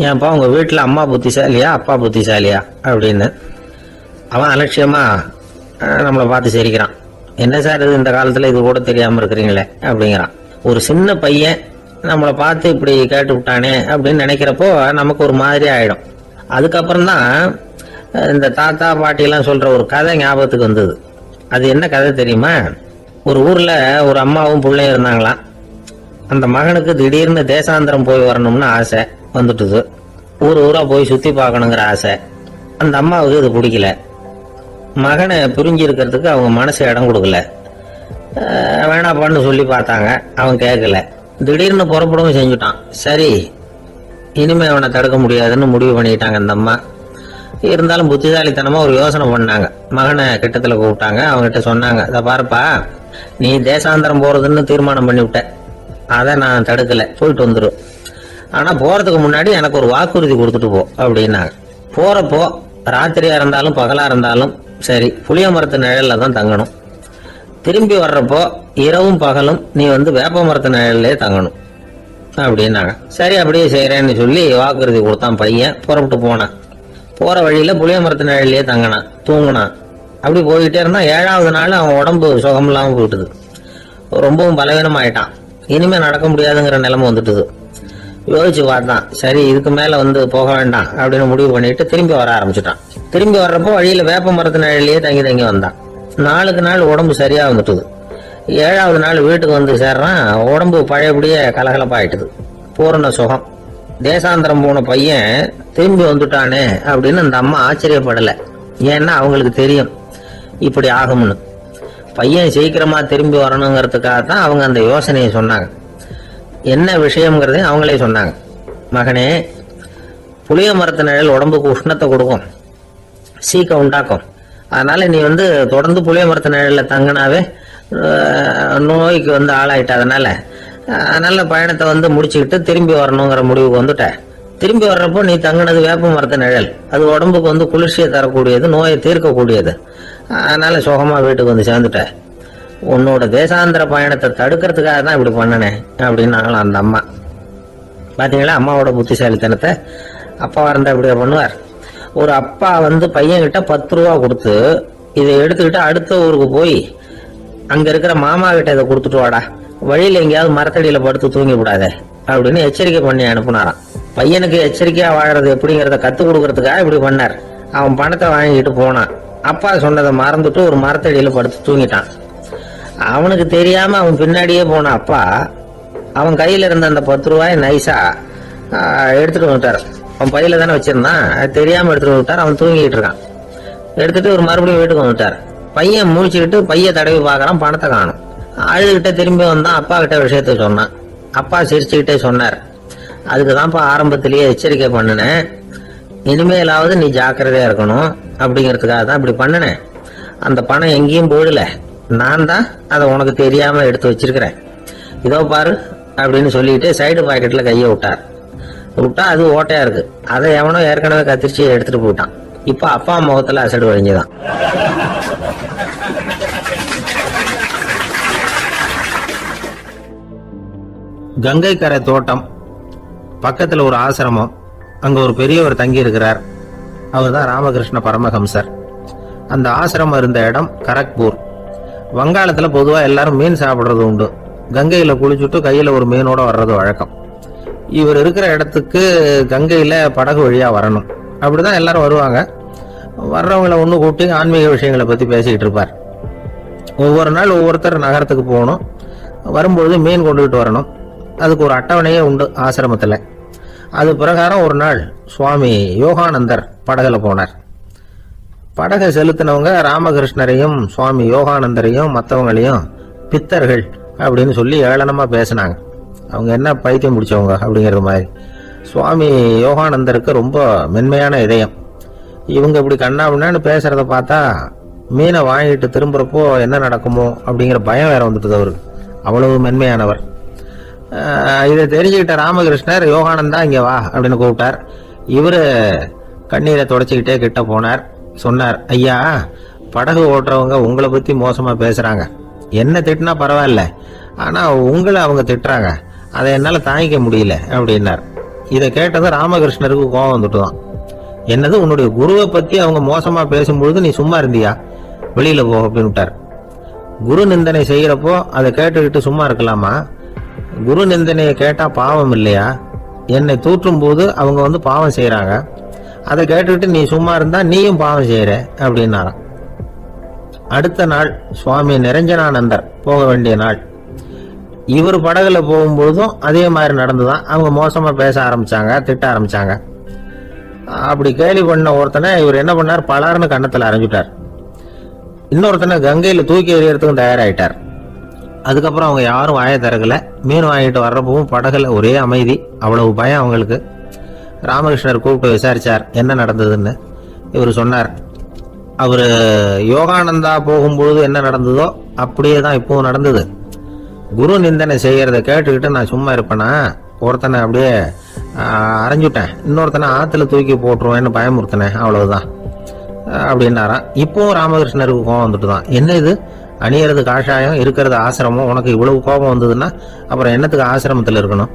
ஏன்ப்பா உங்க வீட்டுல அம்மா புத்திசாலியா அப்பா புத்திசாலியா அப்படின்னு. அவன் அலட்சியமா நம்மளை பார்த்து சிரிக்கிறான். என்ன சார் இது, இந்த காலத்துல இது கூட தெரியாம இருக்கிறீங்களே அப்படிங்கிறான். ஒரு சின்ன பையன் நம்மளை பார்த்து இப்படி கேட்டு விட்டானே அப்படின்னு நினைக்கிறப்போ நமக்கு ஒரு மாதிரி ஆயிடும். அதுக்கப்புறம் தான் இந்த தாத்தா பாட்டி எல்லாம் சொல்ற ஒரு கதை ஞாபகத்துக்கு வந்தது. அது என்ன கதை தெரியுமா? ஒரு ஊர்ல ஒரு அம்மாவும் பிள்ளையும் இருந்தாங்களாம். அந்த மகனுக்கு திடீர்னு தேசாந்திரம் போய் வரணும்னு ஆசை வந்துட்டுது. ஊரா போய் சுத்தி பார்க்கணுங்கிற ஆசை. அந்த அம்மாவுக்கு இது பிடிக்கல. மகனை புரிஞ்சு இருக்கிறதுக்கு அவங்க மனசு இடம் கொடுக்கல. வேணாப்பான்னு சொல்லி பார்த்தாங்க, அவன் கேட்கல. திடீர்னு புறப்படவும் செஞ்சுட்டான். சரி, இனிமே அவனை தடுக்க முடியாதுன்னு முடிவு பண்ணிட்டாங்க அந்த அம்மா. இருந்தாலும் புத்திசாலித்தனமா ஒரு யோசனை பண்ணாங்க. மகனை கிட்டத்துல கூப்பிட்டாங்க. அவங்ககிட்ட சொன்னாங்க, இதை பாருப்பா, நீ தேசாந்திரம் போறதுன்னு தீர்மானம் பண்ணிவிட்ட, அதை நான் தடுக்கல, போயிட்டு வந்துடும். ஆனா போறதுக்கு முன்னாடி எனக்கு ஒரு வாக்குறுதி கொடுத்துட்டு போ அப்படின்னாங்க. போறப்போ ராத்திரியா இருந்தாலும் பகலா இருந்தாலும் சரி, புளிய மரத்து நிழல்ல தான் தங்கணும். திரும்பி வர்றப்போ இரவும் பகலும் நீ வேப்ப மரத்து நிழல்லே தங்கணும் அப்படின்னாங்க. சரி, அப்படியே செய்யறேன்னு சொல்லி வாக்குறுதி கொடுத்தான் பையன். புறப்பட்டு போனான். போற வழியில புளிய மரத்து நிழல்லையே தங்கினான், தூங்கினான். அப்படி போயிட்டே இருந்தா 7வது நாள் அவன் உடம்பு சுகம் இல்லாம போயிட்டுது. ரொம்பவும் பலவீனம் ஆயிட்டான். இனிமே நடக்க முடியாதுங்கிற நிலைமை வந்துட்டுது. யோசிச்சு பார்த்தான். சரி, இதுக்கு மேல போக வேண்டாம் அப்படின்னு முடிவு பண்ணிட்டு திரும்பி வர ஆரம்பிச்சுட்டான். திரும்பி வர்றப்போ வழியில வேப்ப மரத்து நிழல்லையே தங்கி வந்தான். நாளுக்கு நாள் உடம்பு சரியா வந்துட்டுது. 7வது நாள் வீட்டுக்கு சேர்றான். உடம்பு பழையபடியே கலகலப்பாயிட்டுது. பூரண சுகம். தேசாந்திரம் போன பையன் திரும்பி வந்துட்டானே அப்படின்னு அந்த அம்மா ஆச்சரியப்படல. ஏன்னா அவங்களுக்கு தெரியும் இப்படி ஆகும்னு. பையன் சீக்கிரமா திரும்பி வரணுங்கிறதுக்காக தான் அவங்க அந்த யோசனையை சொன்னாங்க. என்ன விஷயம்ங்கிறதையும் அவங்களே சொன்னாங்க. மகனே, புளிய மரத்து நிழல் உடம்புக்கு உஷ்ணத்தை கொடுக்கும், சீக்கம் உண்டாக்கும். அதனால நீ தொடர்ந்து புளிய மரத்து நிழல்ல தங்கினாவே நோய்க்கு ஆளாயிட்ட. அதனால பயணத்தை முடிச்சுக்கிட்டு திரும்பி வரணுங்கிற முடிவுக்கு வந்துட்ட. திரும்பி வர்றப்போ நீ தங்கினது வேப்ப மரத்து நிழல், அது உடம்புக்கு குளிர்ச்சியை தரக்கூடியது, நோயை தீர்க்கக்கூடியது. அதனால சுகமா வீட்டுக்கு சேர்ந்துட்ட. உன்னோட தேசாந்திர பயணத்தை தடுக்கிறதுக்காக தான் இப்படி பண்ணனே அப்படின்னாங்களாம் அந்த அம்மா. பாத்தீங்களா அம்மாவோட புத்திசாலித்தனத்தை? அப்பா இருந்தா இப்படியா பண்ணுவார்? ஒரு அப்பா பையன் கிட்ட 10 ரூபா கொடுத்து, இதை எடுத்துக்கிட்டு அடுத்த ஊருக்கு போய் அங்க இருக்கிற மாமா கிட்ட இதை கொடுத்துட்டு வாடா, வழியில எங்கேயாவது மரத்தடியில படுத்து தூங்கி விடாத அப்படின்னு எச்சரிக்கை பண்ணி அனுப்புனாராம். பையனுக்கு எச்சரிக்கையா வாழறது எப்படிங்கிறத கத்து கொடுக்கறதுக்காக இப்படி பண்ணார். அவன் பணத்தை வாங்கிட்டு போனான். அப்பா சொன்னதை மறந்துட்டு ஒரு மரத்தடியில் படுத்து தூங்கிட்டான். அவனுக்கு தெரியாம அவன் பின்னாடியே போன அப்பா அவன் கையில இருந்த அந்த 10 ரூபாய் நைஸா எடுத்துட்டு வந்துட்டார். அவன் பையில தானே வச்சிருந்தான், அது தெரியாம எடுத்துட்டு வந்துட்டார். அவன் தூங்கிட்டு இருக்கான். எடுத்துட்டு ஒரு மறுபடியும் வீட்டுக்கு வந்துட்டார். பையன் முழிச்சுக்கிட்டு பைய தடவி பார்க்கறான், பணத்தை காணும். அழுதுகிட்ட திரும்பி வந்தான். அப்பா கிட்ட விஷயத்த சொன்னான். அப்பா சிரிச்சுக்கிட்டே சொன்னார், அதுக்குதான்ப்பா ஆரம்பத்திலேயே எச்சரிக்கை பண்ணினேன், இனிமேலாவது நீ ஜாக்கிரதையா இருக்கணும் அப்படிங்கிறதுக்காக தான் இப்படி பண்ணினேன். அந்த பணம் எங்கேயும் போயிடல, நான் தான் அதை உனக்கு தெரியாம எடுத்து வச்சிருக்கிறேன். இதோ பாரு அப்படின்னு சொல்லிட்டு சைடு பாக்கெட்ல கையை விட்டா அது ஓட்டையா இருக்கு. அதை எவனோ ஏற்கனவே கத்திரிச்சு எடுத்துட்டு போயிட்டான். இப்ப அப்பா முகத்துல அசடு வழிஞ்சுதான். கங்கை கரை தோட்டம் பக்கத்துல ஒரு ஆசிரமம். அங்க ஒரு பெரியவர் தங்கி இருக்கிறார். அவர் தான் ராமகிருஷ்ண பரமஹம்சர். அந்த ஆசிரமம் இருந்த இடம் கரக்பூர். வங்காளத்துல பொதுவா எல்லாரும் மீன் சாப்பிடுறது உண்டு. கங்கையில குளிச்சுட்டு கையில ஒரு மீனோட வர்றது வழக்கம். இவர் இருக்கிற இடத்துக்கு கங்கையில படகு வழியா வரணும். அப்படிதான் எல்லாரும் வருவாங்க. வர்றவங்களை ஒண்ணு கூட்டி ஆன்மீக விஷயங்களை பத்தி பேசிக்கிட்டு இருப்பார். ஒவ்வொரு நாள் ஒவ்வொருத்தர் நகரத்துக்கு போகணும். வரும்பொழுது மீன் கொண்டுகிட்டு வரணும். அதுக்கு ஒரு அட்டவணையே உண்டு ஆசிரமத்துல. அது பிரகாரம் ஒரு நாள் சுவாமி யோகானந்தர் படகுல போனார். படகை செலுத்தினவங்க ராமகிருஷ்ணரையும் சுவாமி யோகானந்தரையும் மற்றவங்களையும் பித்தர்கள் அப்படின்னு சொல்லி ஏளனமா பேசினாங்க. அவங்க என்ன பைத்தியம் முடிச்சவங்க அப்படிங்கிறது மாதிரி. சுவாமி யோகானந்தருக்கு ரொம்ப மென்மையான இதயம். இவங்க இப்படி கண்ணாபின்னு பேசுறத பார்த்தா மீனை வாங்கிட்டு திரும்புறப்போ என்ன நடக்குமோ அப்படிங்கிற பயம் வேற வந்துட்டு அவருக்கு. அவ்வளவு மென்மையானவர். இதை தெரிஞ்சுக்கிட்ட ராமகிருஷ்ணர், யோகானந்தா இங்க வா அப்படின்னு கூப்பிட்டார். இவரு கண்ணீரை தொடச்சிக்கிட்டே கிட்ட போனார். சொன்னார், ஐயா, படகு ஓட்டுறவங்க உங்களை பத்தி மோசமா பேசுறாங்க. என்ன திட்டினா பரவாயில்ல, ஆனா உங்களை அவங்க திட்டுறாங்க, அதை என்னால தாங்கிக்க முடியல அப்படின்னார். இதை கேட்டது ராமகிருஷ்ணருக்கு கோபம் வந்துட்டுதான். என்னது, உன்னுடைய குருவை பத்தி அவங்க மோசமா பேசும்பொழுது நீ சும்மா இருந்தியா? வெளியில போ அப்படின்னு விட்டார். குரு நிந்தனை செய்யறப்போ அதை கேட்டுக்கிட்டு சும்மா இருக்கலாமா? குரு நிந்தனையை கேட்டா பாவம் இல்லையா? என்னை தூற்றும் போது அவங்க பாவம் செய்யறாங்க, அதை கேட்டுக்கிட்டு நீ சும்மா இருந்தா நீயும் பாவம் செய்யற அப்படின்னாராம். அடுத்த நாள் சுவாமி நிரஞ்சனானந்தர் போக வேண்டிய நாள். இவர் படகுல போகும்பொழுதும் அதே மாதிரி நடந்துதான். அவங்க மோசமா பேச ஆரம்பிச்சாங்க, திட்ட ஆரம்பிச்சாங்க. அப்படி கேலி பண்ண ஒருத்தனை இவர் என்ன பண்ணார், பலார்னு கன்னத்துல அரைஞ்சுட்டார். இன்னொருத்தனை கங்கையில தூக்கி எறியறதுக்கும் தயாராயிட்டார். அதுக்கப்புறம் அவங்க யாரும் வாயை திறக்கல. மீன் வாங்கிட்டு வர்றப்பவும் படகுல ஒரே அமைதி. அவ்வளவு பயம் அவங்களுக்கு. ராமகிருஷ்ணர் கூப்பிட்டு விசாரிச்சார் என்ன நடந்ததுன்னு. இவர் சொன்னார், அவரு யோகானந்தா போகும்பொழுது என்ன நடந்ததோ அப்படியே தான் இப்பவும் நடந்தது. குரு நிந்தனை செய்யறத கேட்டுக்கிட்டு நான் சும்மா இருப்பேனா? ஒருத்தனை அப்படியே அரைஞ்சுட்டேன், இன்னொருத்தனை ஆத்துல தூக்கி போட்டுருவேன்னு பயமுறுத்தினேன், அவ்வளவுதான் அப்படின்னாராம். இப்பவும் ராமகிருஷ்ணருக்கு கோபம் வந்துட்டு தான். என்ன இது, அணியறது காஷாயம், இருக்கிறது ஆசிரமம், உனக்கு இவ்வளவு கோபம் வந்ததுன்னா அப்புறம் என்னத்துக்கு ஆசிரமத்தில் இருக்கணும்?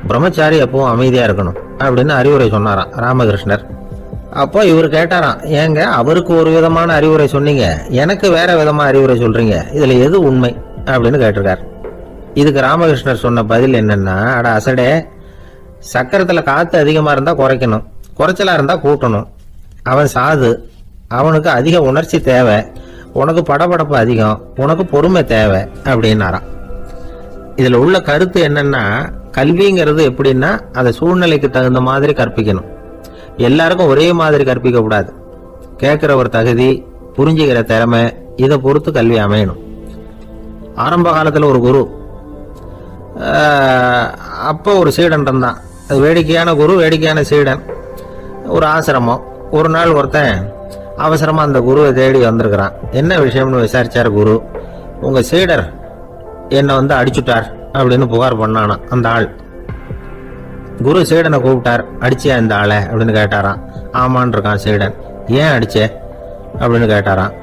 பிரம்மச்சாரி எப்பவும் அமைதியா இருக்கணும் அப்படின்னு அறிவுரை சொன்னாராம் ராமகிருஷ்ணர். அப்போ இவர் கேட்டாராம், ஏங்க அவருக்கு ஒரு விதமான அறிவுரை சொன்னீங்க, எனக்கு வேற விதமா அறிவுரை சொல்றீங்க, இதுல எது உண்மை அப்படின்னு கேட்டிருக்காரு. இதுக்கு ராமகிருஷ்ணர் சொன்ன பதில் என்னன்னா, அட அசடே, சக்கரத்துல காத்து அதிகமா இருந்தா குறைக்கணும், குறைச்சலா இருந்தா கூட்டணும். அவன் சாது, அவனுக்கு அதிக உணர்ச்சி தேவை, உனக்கு படபடப்பு அதிகம், உனக்கு பொறுமை தேவை அப்படின்னாராம். இதுல உள்ள கருத்து என்னன்னா, கல்விங்கிறது எப்படின்னா அதை சூழ்நிலைக்கு தகுந்த மாதிரி கற்பிக்கணும். எல்லாருக்கும் ஒரே மாதிரி கற்பிக்க கூடாது. கேட்கிற ஒரு தகுதி, புரிஞ்சுக்கிற திறமை, இதை பொறுத்து கல்வி அமையணும். ஆரம்ப காலத்துல ஒரு குரு, அப்போ ஒரு சீடன் இருந்தான். அது வேடிக்கையான குரு, வேடிக்கையான சீடன். ஒரு ஆசிரமம். ஒரு நாள் ஒருத்தன் அவசரமா அந்த குருவை தேடி வந்திருக்கிறான். என்ன விஷயம்னு விசாரிச்சார் குரு. உங்க சீடர் என்னை அடிச்சுட்டார் அப்படின்னு புகார் பண்ணானா அந்த ஆள். குரு சீடனை கூப்பிட்டார். அடிச்சியா இந்த ஆளை அப்படின்னு கேட்டாராம். ஆமான் இருக்கான் சீடன். ஏன் அடிச்சே அப்படின்னு கேட்டாராம்.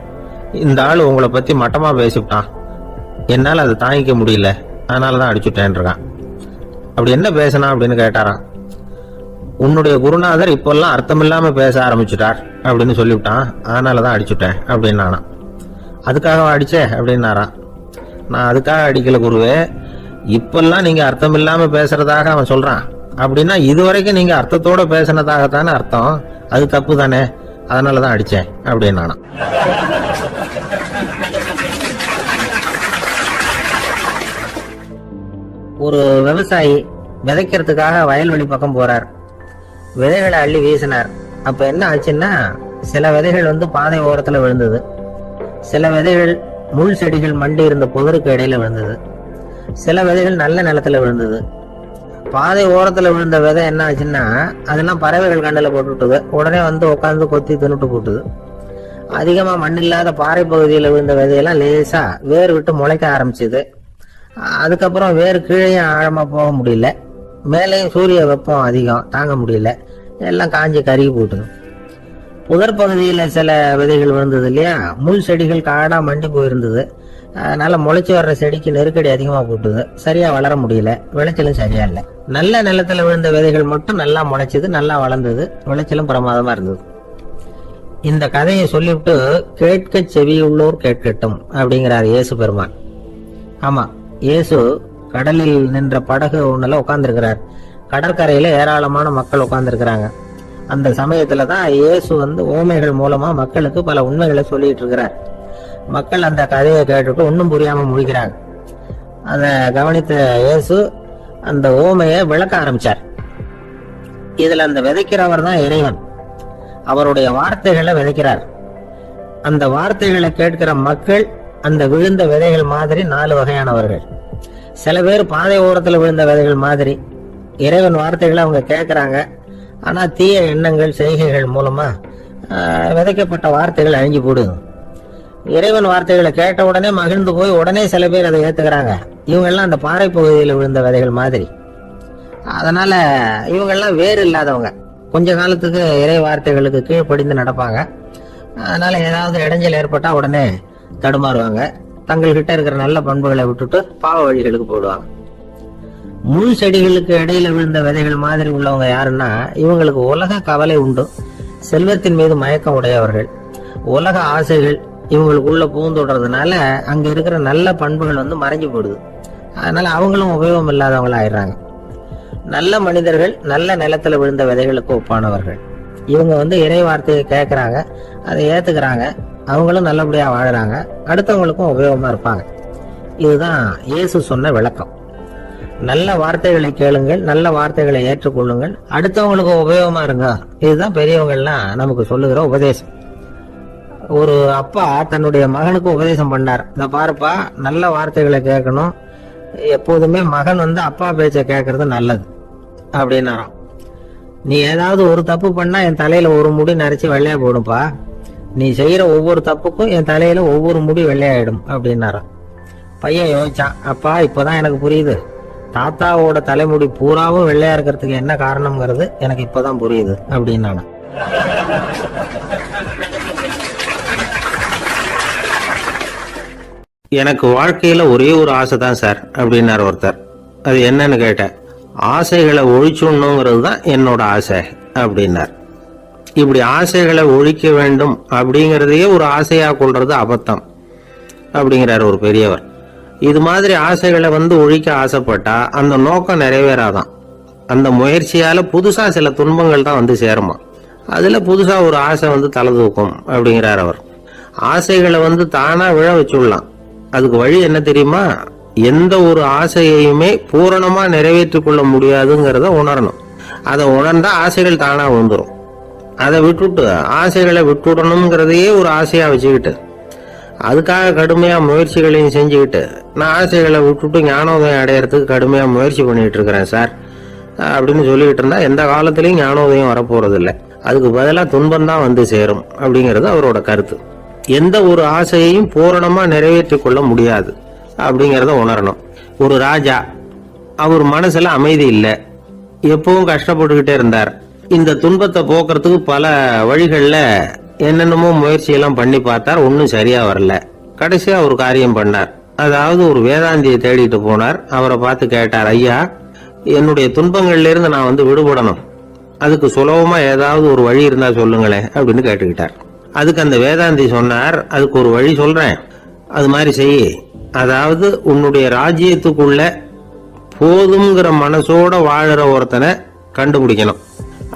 இந்த ஆள் உங்களை பத்தி மட்டமா பேசிவிட்டான், என்னால் அதை தாங்கிக்க முடியல, அதனாலதான் அடிச்சுட்டேன் இருக்கான். அப்படி என்ன பேசினா அப்படின்னு கேட்டாராம். உன்னுடைய குருநாதர் இப்பெல்லாம் அர்த்தமில்லாம பேச ஆரம்பிச்சுட்டார் அப்படின்னு சொல்லிவிட்டான், அதனாலதான் அடிச்சுட்டேன் அப்படின்னானா. அதுக்காக அடிச்சே அப்படின்னாராம். நான் அதுக்காக அடிக்கல குருவே, இப்பெல்லாம் நீங்க அர்த்தம் இல்லாம பேசுறதாக அவன் சொல்றான், அப்படின்னா இதுவரைக்கும் நீங்க அர்த்தத்தோட பேசினதாகத்தானே அர்த்தம், அது தப்பு தானே அதனாலதான் அடிச்சேன் அப்படின்னு நானா. ஒரு விவசாயி விதைக்கிறதுக்காக வயல்வெளி பக்கம் போறார். விதைகளை அள்ளி வீசினார். அப்ப என்ன ஆச்சுன்னா, சில விதைகள் பாதை ஓரத்துல விழுந்தது, சில விதைகள் முள் செடிகள் மண்டி இருந்த புதருக்கு இடையில விழுந்தது, சில விதைகள் நல்ல நிலத்துல விழுந்தது. பாதை ஓரத்துல விழுந்த விதை என்ன ஆச்சுன்னா, அதெல்லாம் பறவைகள் கண்ணில போட்டுவிட்டது. உடனே உட்காந்து கொத்தி தின்னுட்டு போட்டுது. அதிகமா மண் இல்லாத பாறை பகுதியில விழுந்த விதையெல்லாம் லேசா வேர் விட்டு முளைக்க ஆரம்பிச்சுது. அதுக்கப்புறம் வேறு கீழே ஆழமா போக முடியல, மேலேயும் சூரிய வெப்பம் அதிகம் தாங்க முடியல, எல்லாம் காஞ்சி கருகி போட்டுது. புதர் பகுதியில சில விதைகள் விழுந்தது இல்லையா, முள் செடிகள் காடா மண்டி போயிருந்தது. அதனால முளைச்சி வர்ற செடிக்கு நெருக்கடி அதிகமா போட்டுது, சரியா வளர முடியல, விளைச்சலும் சரியா இல்லை. நல்ல நிலத்துல விழுந்த விதைகள் மட்டும் நல்லா முளைச்சது, நல்லா வளர்ந்தது, விளைச்சலும் பிரமாதமா இருந்தது. இந்த கதையை சொல்லிவிட்டு கேட்க செவியுள்ளோர் கேட்கட்டும் அப்படிங்கிறார் இயேசு பெருமான். ஆமா, இயேசு கடலில் நின்ற படகு ஒண்ணுல உட்கார்ந்துருக்கிறார். கடற்கரையில ஏராளமான மக்கள் உட்கார்ந்துருக்கிறாங்க. அந்த சமயத்துலதான் இயேசு ஓமைகள் மூலமா மக்களுக்கு பல உண்மைகளை சொல்லிட்டு இருக்கிறார். மக்கள் அந்த கதையை கேட்டுட்டு ஒன்னும் புரியாம முடிக்கிறாங்க. அத கவனித்த இயேசு அந்த ஓமையை விளக்க ஆரம்பிச்சார். இதுல அந்த விதைக்கிறவர் தான் இறைவன். அவருடைய வார்த்தைகளை விதைக்கிறார். அந்த வார்த்தைகளை கேட்கிற மக்கள் அந்த விழுந்த விதைகள் மாதிரி 4 வகையானவர்கள். சில பேர் பாதை ஓரத்துல விழுந்த விதைகள் மாதிரி இறைவன் வார்த்தைகளை அவங்க கேட்கறாங்க. ஆனா தீய எண்ணங்கள் செய்கைகள் மூலமா விதைக்கப்பட்ட வார்த்தைகள் அழிஞ்சு போடுது. இறைவன் வார்த்தைகளை கேட்ட உடனே மகிழ்ந்து போய் உடனே சில பேர் அதை ஏத்துக்கிறாங்க. இவங்கெல்லாம் அந்த பாறை பகுதியில் விழுந்த விதைகள் மாதிரி. அதனால இவங்கெல்லாம் வேறு இல்லாதவங்க, கொஞ்ச காலத்துக்கு இறை வார்த்தைகளுக்கு கீழ்ப்படிந்து நடப்பாங்க. அதனால ஏதாவது இடைஞ்சல் ஏற்பட்டா உடனே தடுமாறுவாங்க. தங்கள்கிட்ட இருக்கிற நல்ல பண்புகளை விட்டுட்டு பாவ வழிகளுக்கு போடுவாங்க. முள் செடிகளுக்கு இடையில விழுந்த விதைகள் மாதிரி உள்ளவங்க யாருன்னா, இவங்களுக்கு உலக கவலை உண்டு, செல்வத்தின் மீது மயக்கம் உடையவர்கள், உலக ஆசைகள் இவங்களுக்குள்ள பூந்துடுறதுனால அங்க இருக்கிற நல்ல பண்புகள் மறைஞ்சு போடுது. அதனால அவங்களும் உபயோகம் இல்லாதவங்களா ஆயிடுறாங்க. நல்ல மனிதர்கள் நல்ல நிலத்துல விழுந்த விதைகளுக்கு ஒப்பானவர்கள். இவங்க இறை வார்த்தையை கேட்கறாங்க, அதை ஏத்துக்கிறாங்க, அவங்களும் நல்லபடியா வாழறாங்க, அடுத்தவங்களுக்கும் உபயோகமா இருப்பாங்க. இதுதான் இயேசு சொன்ன விளக்கம். நல்ல வார்த்தைகளை கேளுங்கள், நல்ல வார்த்தைகளை ஏற்றுக்கொள்ளுங்கள், அடுத்தவங்களுக்கு உபயோகமா இருங்க. இதுதான் பெரியவங்க எல்லாம் நமக்கு சொல்லுகிற உபதேசம். ஒரு அப்பா தன்னுடைய மகனுக்கு உபதேசம் பண்ணார். இத பாருப்பா, நல்ல வார்த்தைகளை கேட்கணும், எப்போதுமே மகன் அப்பா பேச்ச கேட்கறது நல்லது அப்படின்னாராம். நீ ஏதாவது ஒரு தப்பு பண்ணா என் தலையில ஒரு முடி நரைச்சு வெள்ளையா போடும்பா, நீ செய்யற ஒவ்வொரு தப்புக்கும் என் தலையில ஒவ்வொரு முடி வெள்ளையாயிடும் அப்படின்னாராம். பையன் யோசிச்சான், அப்பா இப்பதான் எனக்கு புரியுது, தாத்தாவோட தலைமுடி பூராவும் வெள்ளையா இருக்கிறதுக்கு என்ன காரணம்ங்கிறது எனக்கு இப்பதான் புரியுது அப்படின்னானா. எனக்கு வாழ்க்கையில ஒரே ஒரு ஆசை தான் சார் அப்படின்னாரு ஒருத்தர். அது என்னன்னு கேட்டேன். ஆசைகளை ஒழிச்சுடணுங்கிறது தான் என்னோட ஆசை அப்படின்னார். இப்படி ஆசைகளை ஒழிக்க வேண்டும் அப்படிங்கிறதையே ஒரு ஆசையா கொள்றது அபத்தம் அப்படிங்கிறார் ஒரு பெரியவர். இது மாதிரி ஆசைகளை ஒழிக்க ஆசைப்பட்டா அந்த நோக்கம் நிறைவேறாதான். அந்த முயற்சியால புதுசா சில துன்பங்கள் தான் சேருமா. அதுல புதுசா ஒரு ஆசை தலை தூக்கும் அப்படிங்கிறார் அவர். ஆசைகளை தானா விழ வச்சுடலாம். அதுக்கு வழி என்ன தெரியுமா? எந்த ஒரு ஆசையையுமே பூரணமா நிறைவேற்றிக் கொள்ள முடியாதுங்கிறத உணரணும். அதை உணர்ந்தா ஆசைகள் தானா வந்துடும். அதை விட்டுட்டு ஆசைகளை விட்டுடணுங்கிறதையே ஒரு ஆசையா வச்சுக்கிட்டு அதுக்காக கடுமையா முயற்சிகளையும் செஞ்சுக்கிட்டு, நான் ஆசைகளை விட்டுட்டு ஞானோதயம் அடையறதுக்கு கடுமையா முயற்சி பண்ணிட்டு இருக்கிறேன் சார் அப்படின்னு சொல்லிக்கிட்டு இருந்தா எந்த காலத்திலயும் ஞானோதயம் வரப்போறது இல்லை. அதுக்கு பதிலா துன்பம் தான் சேரும் அப்படிங்கிறது அவரோட கருத்து. எந்த ஒரு ஆசையையும் பூரணமா நிறைவேற்றிக் கொள்ள முடியாது அப்படிங்கறத உணரணும். ஒரு ராஜா, அவர் மனசுல அமைதி இல்லை, எப்பவும் கஷ்டப்பட்டுக்கிட்டே இருந்தார். இந்த துன்பத்தை போக்குறதுக்கு பல வழிகள்ல என்னென்னமோ முயற்சியெல்லாம் பண்ணி பார்த்தார், ஒன்னும் சரியா வரல. கடைசியா ஒரு காரியம் பண்ணார். அதாவது ஒரு வேதாந்தியை தேடிட்டு போனார். அவரை பார்த்து கேட்டார், ஐயா, என்னுடைய துன்பங்கள்ல இருந்து நான் விடுபடணும், அதுக்கு சுலபமா ஏதாவது ஒரு வழி இருந்தா சொல்லுங்களேன் அப்படின்னு கேட்டுக்கிட்டார். அதுக்கு அந்த வேதாந்தி சொன்னார், அதுக்கு ஒரு வழி சொல்றேன், அது மாதிரி செய்ய. அதாவது உன்னுடைய ராஜ்யத்துக்குள்ள போதுங்கிற மனசோட வாழற ஒருத்தனை கண்டுபிடிக்கணும்.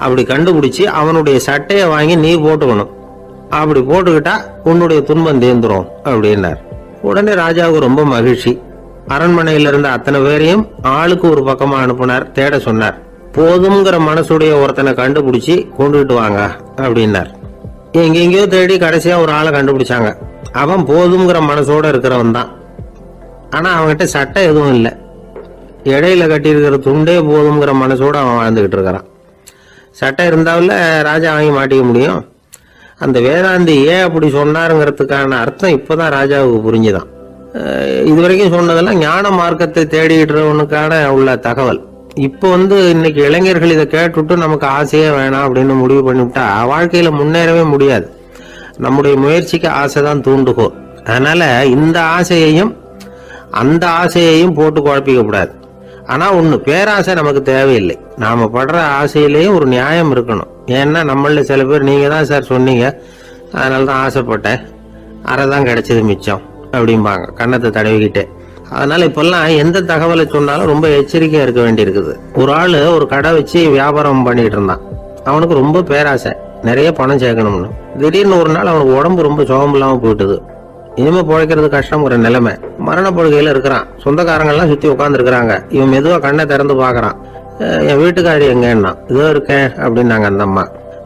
அப்படி கண்டுபிடிச்சு அவனுடைய சட்டையை வாங்கி நீ போட்டுக்கணும். அப்படி போட்டுக்கிட்டா உன்னுடைய துன்பம் தீர்ந்துரும் அப்படின்னார். உடனே ராஜாவுக்கு ரொம்ப மகிழ்ச்சி. அரண்மனையில இருந்த அத்தனை பேரையும் ஆளுக்கு ஒரு பக்கமா அனுப்புனார், தேட சொன்னார். போதும்ங்கிற மனசுடைய ஒருத்தனை கண்டுபிடிச்சி கொண்டுகிட்டு வாங்க அப்படின்னார். எங்கெங்கயோ தேடி கடைசியா ஒரு ஆளை கண்டுபிடிச்சாங்க. அவன் போதும்ங்கிற மனசோட இருக்கிறவன் தான். ஆனா அவன்கிட்ட சட்டை எதுவும் இல்லை. இடையில கட்டி இருக்கிற துண்டே போதும்ங்கிற மனசோட அவன் வாழ்ந்துகிட்டு இருக்கிறான். சட்டை இருந்தாவில் ராஜா வாங்கி மாட்டிக்க முடியும். அந்த வேதாந்தி ஏன் அப்படி சொன்னாருங்கிறதுக்கான அர்த்தம் இப்பதான் ராஜாவுக்கு புரிஞ்சுதான். இதுவரைக்கும் சொன்னதெல்லாம் ஞான மார்க்கத்தை தேடிடுறவனுக்கான உள்ள தகவல். இப்போ இன்னைக்கு இளைஞர்கள் இதை கேட்டுவிட்டு நமக்கு ஆசையே வேணாம் அப்படின்னு முடிவு பண்ணிவிட்டா வாழ்க்கையில முன்னேறவே முடியாது. நம்முடைய முயற்சிக்கு ஆசை தான் தூண்டுகோல். அதனால இந்த ஆசையையும் அந்த ஆசையையும் போட்டு குழப்பிக்க கூடாது. ஆனா ஒண்ணு, பேராசை நமக்கு தேவையில்லை. நாம படுற ஆசையிலேயும் ஒரு நியாயம் இருக்கணும். ஏன்னா நம்மள சில பேர் நீங்க தான் சார் சொன்னீங்க, அதனாலதான் ஆசைப்பட்டேன், அரைதான் கிடைச்சது மிச்சம் அப்படிம்பாங்க கன்னத்தை தடவிக்கிட்டே. அதனால இப்பெல்லாம் எந்த தகவலை சொன்னாலும் ரொம்ப எச்சரிக்கையா இருக்க வேண்டி இருக்குது. ஒரு ஆளு ஒரு கடை வச்சு வியாபாரம் பண்ணிட்டு இருந்தான். அவனுக்கு ரொம்ப பேராசை, நிறைய பணம் சேர்க்கணும்னு. திடீர்னு ஒரு நாள் அவனுக்கு உடம்பு ரொம்ப சோகம் இல்லாம போயிட்டுது. இனிமே பிழைக்கிறது கஷ்டங்கிற நிலைமை. மரணப்படுகையில இருக்கிறான். சொந்தக்காரங்கள்லாம் சுத்தி உட்கார்ந்து இருக்கிறாங்க. இவன் மெதுவா கண்ணை திறந்து பாக்குறான். என் வீட்டுக்காரி எங்கன்னா, இதோ இருக்கேன் அப்படின்னாங்க அந்த அம்மா.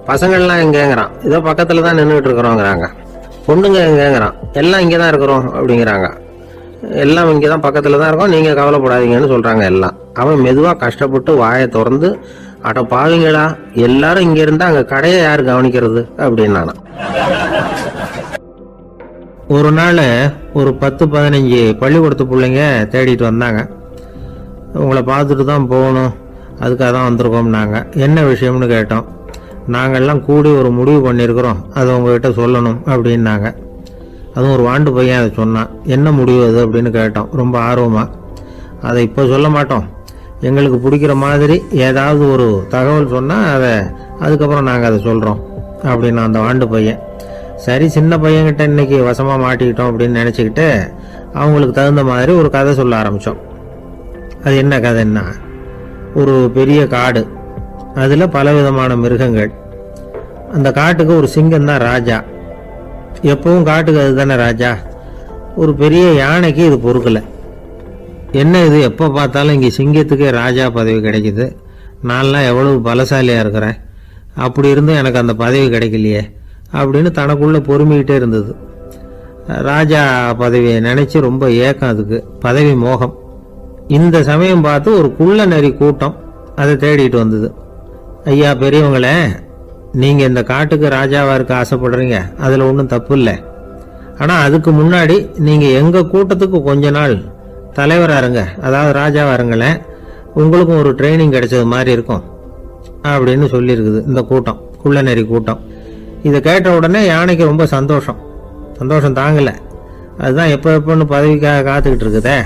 பசங்கள்லாம் எங்கேங்கிறான். இதோ பக்கத்துல தான் நின்றுட்டு இருக்கிறோங்கிறாங்க. பொண்ணுங்க எங்கேங்கிறான். எல்லாம் இங்கதான் இருக்கிறோம் அப்படிங்கிறாங்க. எல்லாம் இங்கதான் பக்கத்துல தான் இருக்கோம், நீங்க கவலைப்படாதீங்கன்னு சொல்றாங்க எல்லாம். அவன் மெதுவா கஷ்டப்பட்டு வாயை திறந்து, அட பாவீங்களா, எல்லாரும் இங்க இருந்தா அங்க கடையை யாரு கவனிக்கிறது அப்படின்னானா. ஒரு நாள் ஒரு 10-15 பள்ளிக்கூடத்து பிள்ளைங்க தேடிட்டு வந்தாங்க. உங்களை பார்த்துட்டு தான் போகணும், அதுக்காக தான் வந்திருக்கோம்னாங்க. என்ன விஷயம்னு கேட்டோம். நாங்கள்லாம் கூடி ஒரு முடிவு பண்ணியிருக்கிறோம், அதை உங்ககிட்ட சொல்லணும் அப்படின்னாங்க. அதுவும் ஒரு வாண்டு பையன் அதை சொன்னான். என்ன முடிவு அது அப்படின்னு கேட்டோம் ரொம்ப ஆர்வமாக. அதை இப்போ சொல்ல மாட்டோம், எங்களுக்கு பிடிக்கிற மாதிரி ஏதாவது ஒரு தகவல் சொன்னால் அதுக்கப்புறம் நாங்கள் அதை சொல்கிறோம் அப்படின்னு அந்த வாண்டு பையன். சரி, சின்ன பையன்கிட்ட இன்னைக்கு வசமாக மாட்டிக்கிட்டோம் அப்படின்னு நினச்சிக்கிட்டு அவங்களுக்கு தகுந்த மாதிரி ஒரு கதை சொல்ல ஆரம்பித்தோம். அது என்ன கதைன்னா, ஒரு பெரிய காடு, அதில் பலவிதமான மிருகங்கள். அந்த காட்டுக்கு ஒரு சிங்கம் தான் ராஜா. எப்பவும் காட்டுக்கு அது தானே ராஜா. ஒரு பெரிய யானைக்கு இது பொறுக்கலை. என்ன இது, எப்போ பார்த்தாலும் இங்கே சிங்கத்துக்கே ராஜா பதவி கிடைக்குது, நான்லாம் எவ்வளவு பலசாலியாக இருக்கிறேன், அப்படி இருந்தும் எனக்கு அந்த பதவி கிடைக்கலையே அப்படின்னு தனக்குள்ளே பொறுமிக்கிட்டே இருந்தது. ராஜா பதவியை நினச்சி ரொம்ப ஏக்கம், அதுக்கு பதவி மோகம். இந்த சமயம் பார்த்து ஒரு குள்ள நரி கூட்டம் அதை தேடிட்டு வந்தது. ஐயா பெரியவங்களே, நீங்கள் இந்த காட்டுக்கு ராஜாவாக இருக்க ஆசைப்படுறீங்க, அதில் ஒன்றும் தப்பு இல்லை. ஆனால் அதுக்கு முன்னாடி நீங்கள் எங்கள் கூட்டத்துக்கு கொஞ்ச நாள் தலைவராக இருங்க, அதாவது ராஜாவாக இருங்களேன், உங்களுக்கும் ஒரு ட்ரைனிங் கிடைச்சது மாதிரி இருக்கும் அப்படின்னு சொல்லியிருக்குது இந்த கூட்டம், குள்ளநெறி கூட்டம். இதை கேட்ட உடனே யானைக்கு ரொம்ப சந்தோஷம் தாங்கலை. அதுதான் எப்போன்னு பதவிக்காக காத்துக்கிட்டு இருக்குதே.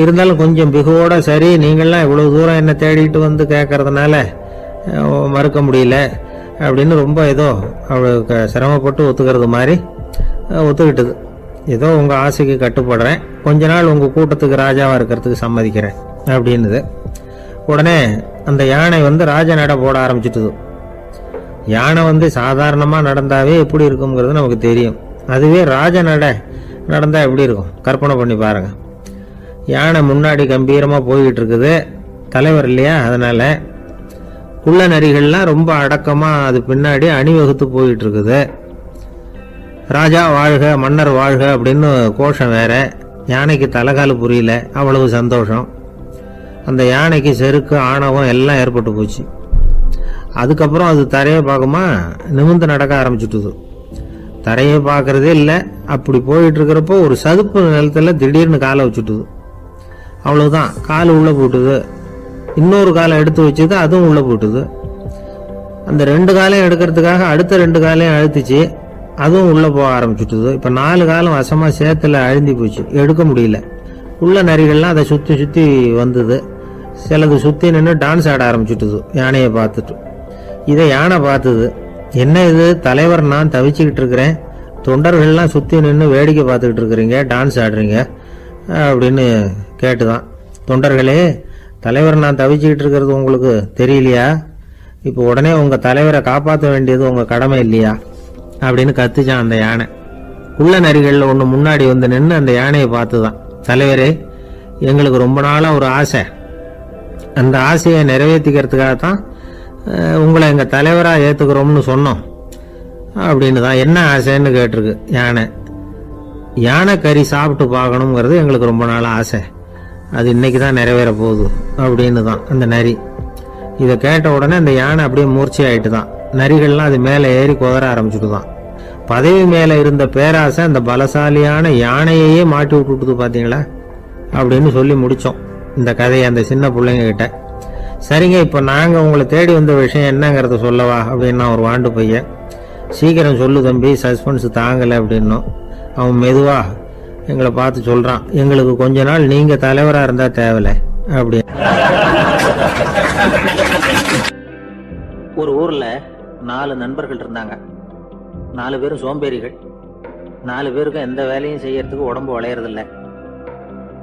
இருந்தாலும் கொஞ்சம் பிகுவோட, சரி நீங்கள்லாம் இவ்வளோ தூரம் என்ன தேடிட்டு வந்து கேட்கறதுனால மறுக்க முடியல அப்படின்னு ரொம்ப ஏதோ அவளுக்கு சிரமப்பட்டு ஒத்துக்கிறது மாதிரி ஒத்துக்கிட்டது. ஏதோ உங்கள் ஆசைக்கு கட்டுப்படுறேன், கொஞ்ச நாள் உங்கள் கூட்டத்துக்கு ராஜாவாக இருக்கிறதுக்கு சம்மதிக்கிறேன் அப்படின்னுது. உடனே அந்த யானை ராஜ நட போட ஆரம்பிச்சுட்டுது. யானை சாதாரணமாக நடந்தாவே எப்படி இருக்குங்கிறது நமக்கு தெரியும். அதுவே ராஜ நட நடந்தால் எப்படி இருக்கும் கற்பனை பண்ணி பாருங்கள். யானை முன்னாடி கம்பீரமாக போய்கிட்டு இருக்குது, தலைவர் இல்லையா, அதனால் குள்ள நரிகள்லாம் ரொம்ப அடக்கமாக அது பின்னாடி அணிவகுத்து போயிட்டு இருக்குது. ராஜா வாழ்க, மன்னர் வாழ்க அப்படின்னு கோஷம் வேற. யானைக்கு தலைகால புரியல, அவ்வளவு சந்தோஷம். அந்த யானைக்கு செருக்கு, ஆணவம் எல்லாம் ஏற்பட்டு போச்சு. அதுக்கப்புறம் அது தரையை பார்க்குமா, நிமிர்ந்து நடக்க ஆரம்பிச்சுட்டுது. தரையை பார்க்கறதே இல்லை. அப்படி போயிட்டு இருக்கிறப்போ ஒரு சதுப்பு நிலத்தில் திடீர்னு காலை வச்சுட்டுது. அவ்வளவுதான், கால் உள்ளே போட்டுது. இன்னொரு காலை எடுத்து வச்சுது, அதுவும் உள்ளே போட்டுது. அந்த 2 காலையும் எடுக்கிறதுக்காக அடுத்த 2 காலையும் அழுத்திச்சு, அதுவும் உள்ளே போக ஆரம்பிச்சுட்டுது. இப்போ 4 காலம் வசமாக சேத்துல அழுந்தி போச்சு, எடுக்க முடியல. உள்ள நரிகள்லாம் அதை சுற்றி சுற்றி வந்தது. சிலது சுற்றி நின்று டான்ஸ் ஆட ஆரம்பிச்சுட்டுது யானையை பார்த்துட்டு. இதை யானை பார்த்தது. என்ன இது, தலைவர் நான் தவிச்சுக்கிட்டு இருக்கிறேன், தொண்டர்கள்லாம் சுற்றி நின்று வேடிக்கை பார்த்துக்கிட்டு இருக்கிறீங்க, டான்ஸ் ஆடுறீங்க அப்படின்னு கேட்டுதான். தொண்டர்களே, தலைவர் நான் தவிச்சுக்கிட்டு இருக்கிறது உங்களுக்கு தெரியலையா? இப்போ உடனே உங்கள் தலைவரை காப்பாற்ற வேண்டியது உங்கள் கடமை இல்லையா அப்படின்னு கத்துச்சான் அந்த யானை. உள்ள நரிகளில் ஒன்று முன்னாடி வந்து நின்று அந்த யானையை பார்த்துதான், தலைவரே, எங்களுக்கு ரொம்ப நாளாக ஒரு ஆசை, அந்த ஆசையை நிறைவேற்றிக்கிறதுக்காகத்தான் உங்களை எங்கள் தலைவராக ஏற்றுக்கிறோம்னு சொன்னோம் அப்படின்னு தான். என்ன ஆசைன்னு கேட்டிருக்கு யானை. யானை கறி சாப்பிட்டு பார்க்கணுங்கிறது எங்களுக்கு ரொம்ப நாள் ஆசை, அது இன்னைக்கு தான் நிறைவேற போகுது அப்படின்னு தான் அந்த நரி. இதை கேட்ட உடனே அந்த யானை அப்படியே மூர்ச்சி ஆயிட்டு தான். நரிகள்லாம் அது மேலே ஏறி குதற ஆரம்பிச்சுட்டு தான். பதவி மேலே இருந்த பேராசை அந்த பலசாலியான யானையையே மாட்டி விட்டுட்டு பார்த்தீங்களா அப்படின்னு சொல்லி முடித்தோம் இந்த கதையை அந்த சின்ன பிள்ளைங்க கிட்ட. சரிங்க, இப்போ நாங்கள் உங்களை தேடி வந்த விஷயம் என்னங்கிறத சொல்லவா அப்படின்னு நான் ஒரு வாண்டு பையன். சீக்கிரம் சொல்லு தம்பி, சஸ்பென்ஸ் தாங்கலை அப்படின்னோம். அவன் மெதுவா எங்களை பார்த்து சொல்கிறான், எங்களுக்கு கொஞ்ச நாள் நீங்கள் தலைவராக இருந்தால் தேவலை அப்படி. ஒரு ஊரில் 4 நண்பர்கள் இருந்தாங்க. 4 பேரும் சோம்பேறிகள். 4 பேருக்கும் எந்த வேலையும் செய்யறதுக்கு உடம்பு வளையறதில்லை.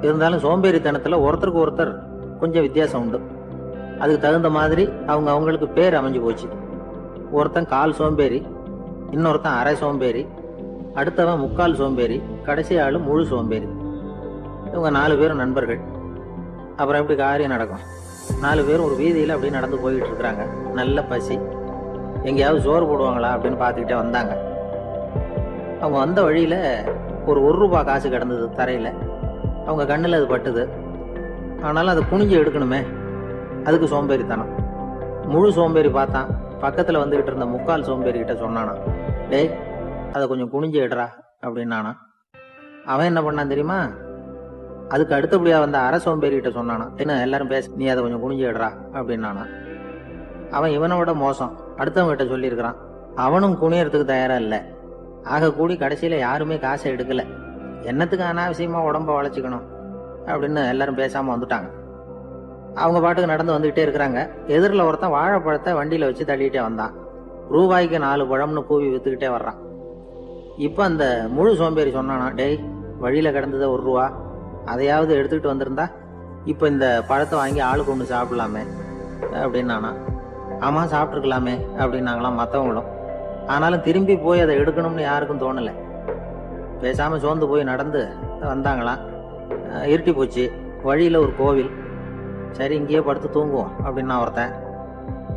இருந்தாலும் சோம்பேறித்தனத்தில் ஒருத்தருக்கு ஒருத்தர் கொஞ்சம் வித்தியாசம் உண்டு. அதுக்கு தகுந்த மாதிரி அவங்களுக்கு பேர் அமைஞ்சு போச்சு. ஒருத்தன் கால் சோம்பேறி, இன்னொருத்தன் அரை சோம்பேறி, அடுத்தவன் முக்கால் சோம்பேறி, கடைசி ஆளு முழு சோம்பேறி. இவங்க 4 பேரும் நண்பர்கள். அப்புறம் எப்படி காரியம் நடக்கும்? 4 பேரும் ஒரு வீதியில் அப்படியே நடந்து போயிட்டு இருக்கிறாங்க. நல்ல பசி, எங்கேயாவது சோறு போடுவாங்களா அப்படின்னு பார்த்துக்கிட்டே வந்தாங்க. அவங்க வந்த வழியில் ஒரு ₹1 காசு கிடந்தது தரையில். அவங்க கண்ணில் அது பட்டுது. ஆனாலும் அதை குனிஞ்சு எடுக்கணுமே, அதுக்கு சோம்பேறித்தனம். முழு சோம்பேறி பார்த்தான். பக்கத்தில் வந்துக்கிட்டு இருந்த முக்கால் சோம்பேறி கிட்ட சொன்னானா, டேய் அதை கொஞ்சம் குனிஞ்சு எடுறா அப்படின்னானா. அவன் என்ன பண்ணான் தெரியுமா? அதுக்கு அடுத்தபடியாக வந்த அரை சோம்பேறி கிட்ட சொன்னானா, என்ன எல்லாரும் பேச, நீ அதை கொஞ்சம் குனிஞ்சு எடுறா அப்படின்னானா. அவன் இவனை விட மோசம், அடுத்தவங்க கிட்ட சொல்லியிருக்கிறான். அவனும் குனியறதுக்கு தயாரா இல்லை. ஆக கூடி கடைசியில் யாருமே காசை எடுக்கல. என்னத்துக்கு அனாவசியமா உடம்ப வளைச்சிக்கணும் அப்படின்னு எல்லாரும் பேசாம வந்துட்டாங்க. அவங்க பாட்டுக்கு நடந்து வந்துகிட்டே இருக்கிறாங்க. எதிரில் ஒருத்தன் வாழைப்பழத்தை வண்டியில வச்சு தள்ளிட்டே வந்தான். ரூபாய்க்கு 4 பழம்னு கூவி வித்துக்கிட்டே வர்றான். இப்ப அந்த முழு சோம்பேறி சொன்னானா, டேய் வழியில கிடந்தது ₹1, அதையாவது எடுத்துக்கிட்டு வந்திருந்தா இப்ப இந்த பழத்தை வாங்கி ஆளுக்கு ஒன்று சாப்பிடலாமே அப்படின்னானா. ஆமா சாப்பிட்டுருக்கலாமே அப்படின்னாங்களாம் மற்றவங்களும். ஆனாலும் திரும்பி போய் அதை எடுக்கணும்னு யாருக்கும் தோணலை. பேசாம சோர்ந்து போய் நடந்து வந்தாங்களாம். இருட்டி போச்சு. வழியில ஒரு கோவில். சரி இங்கேயே படுத்து தூங்குவோம் அப்படின்னா ஒருத்தன்.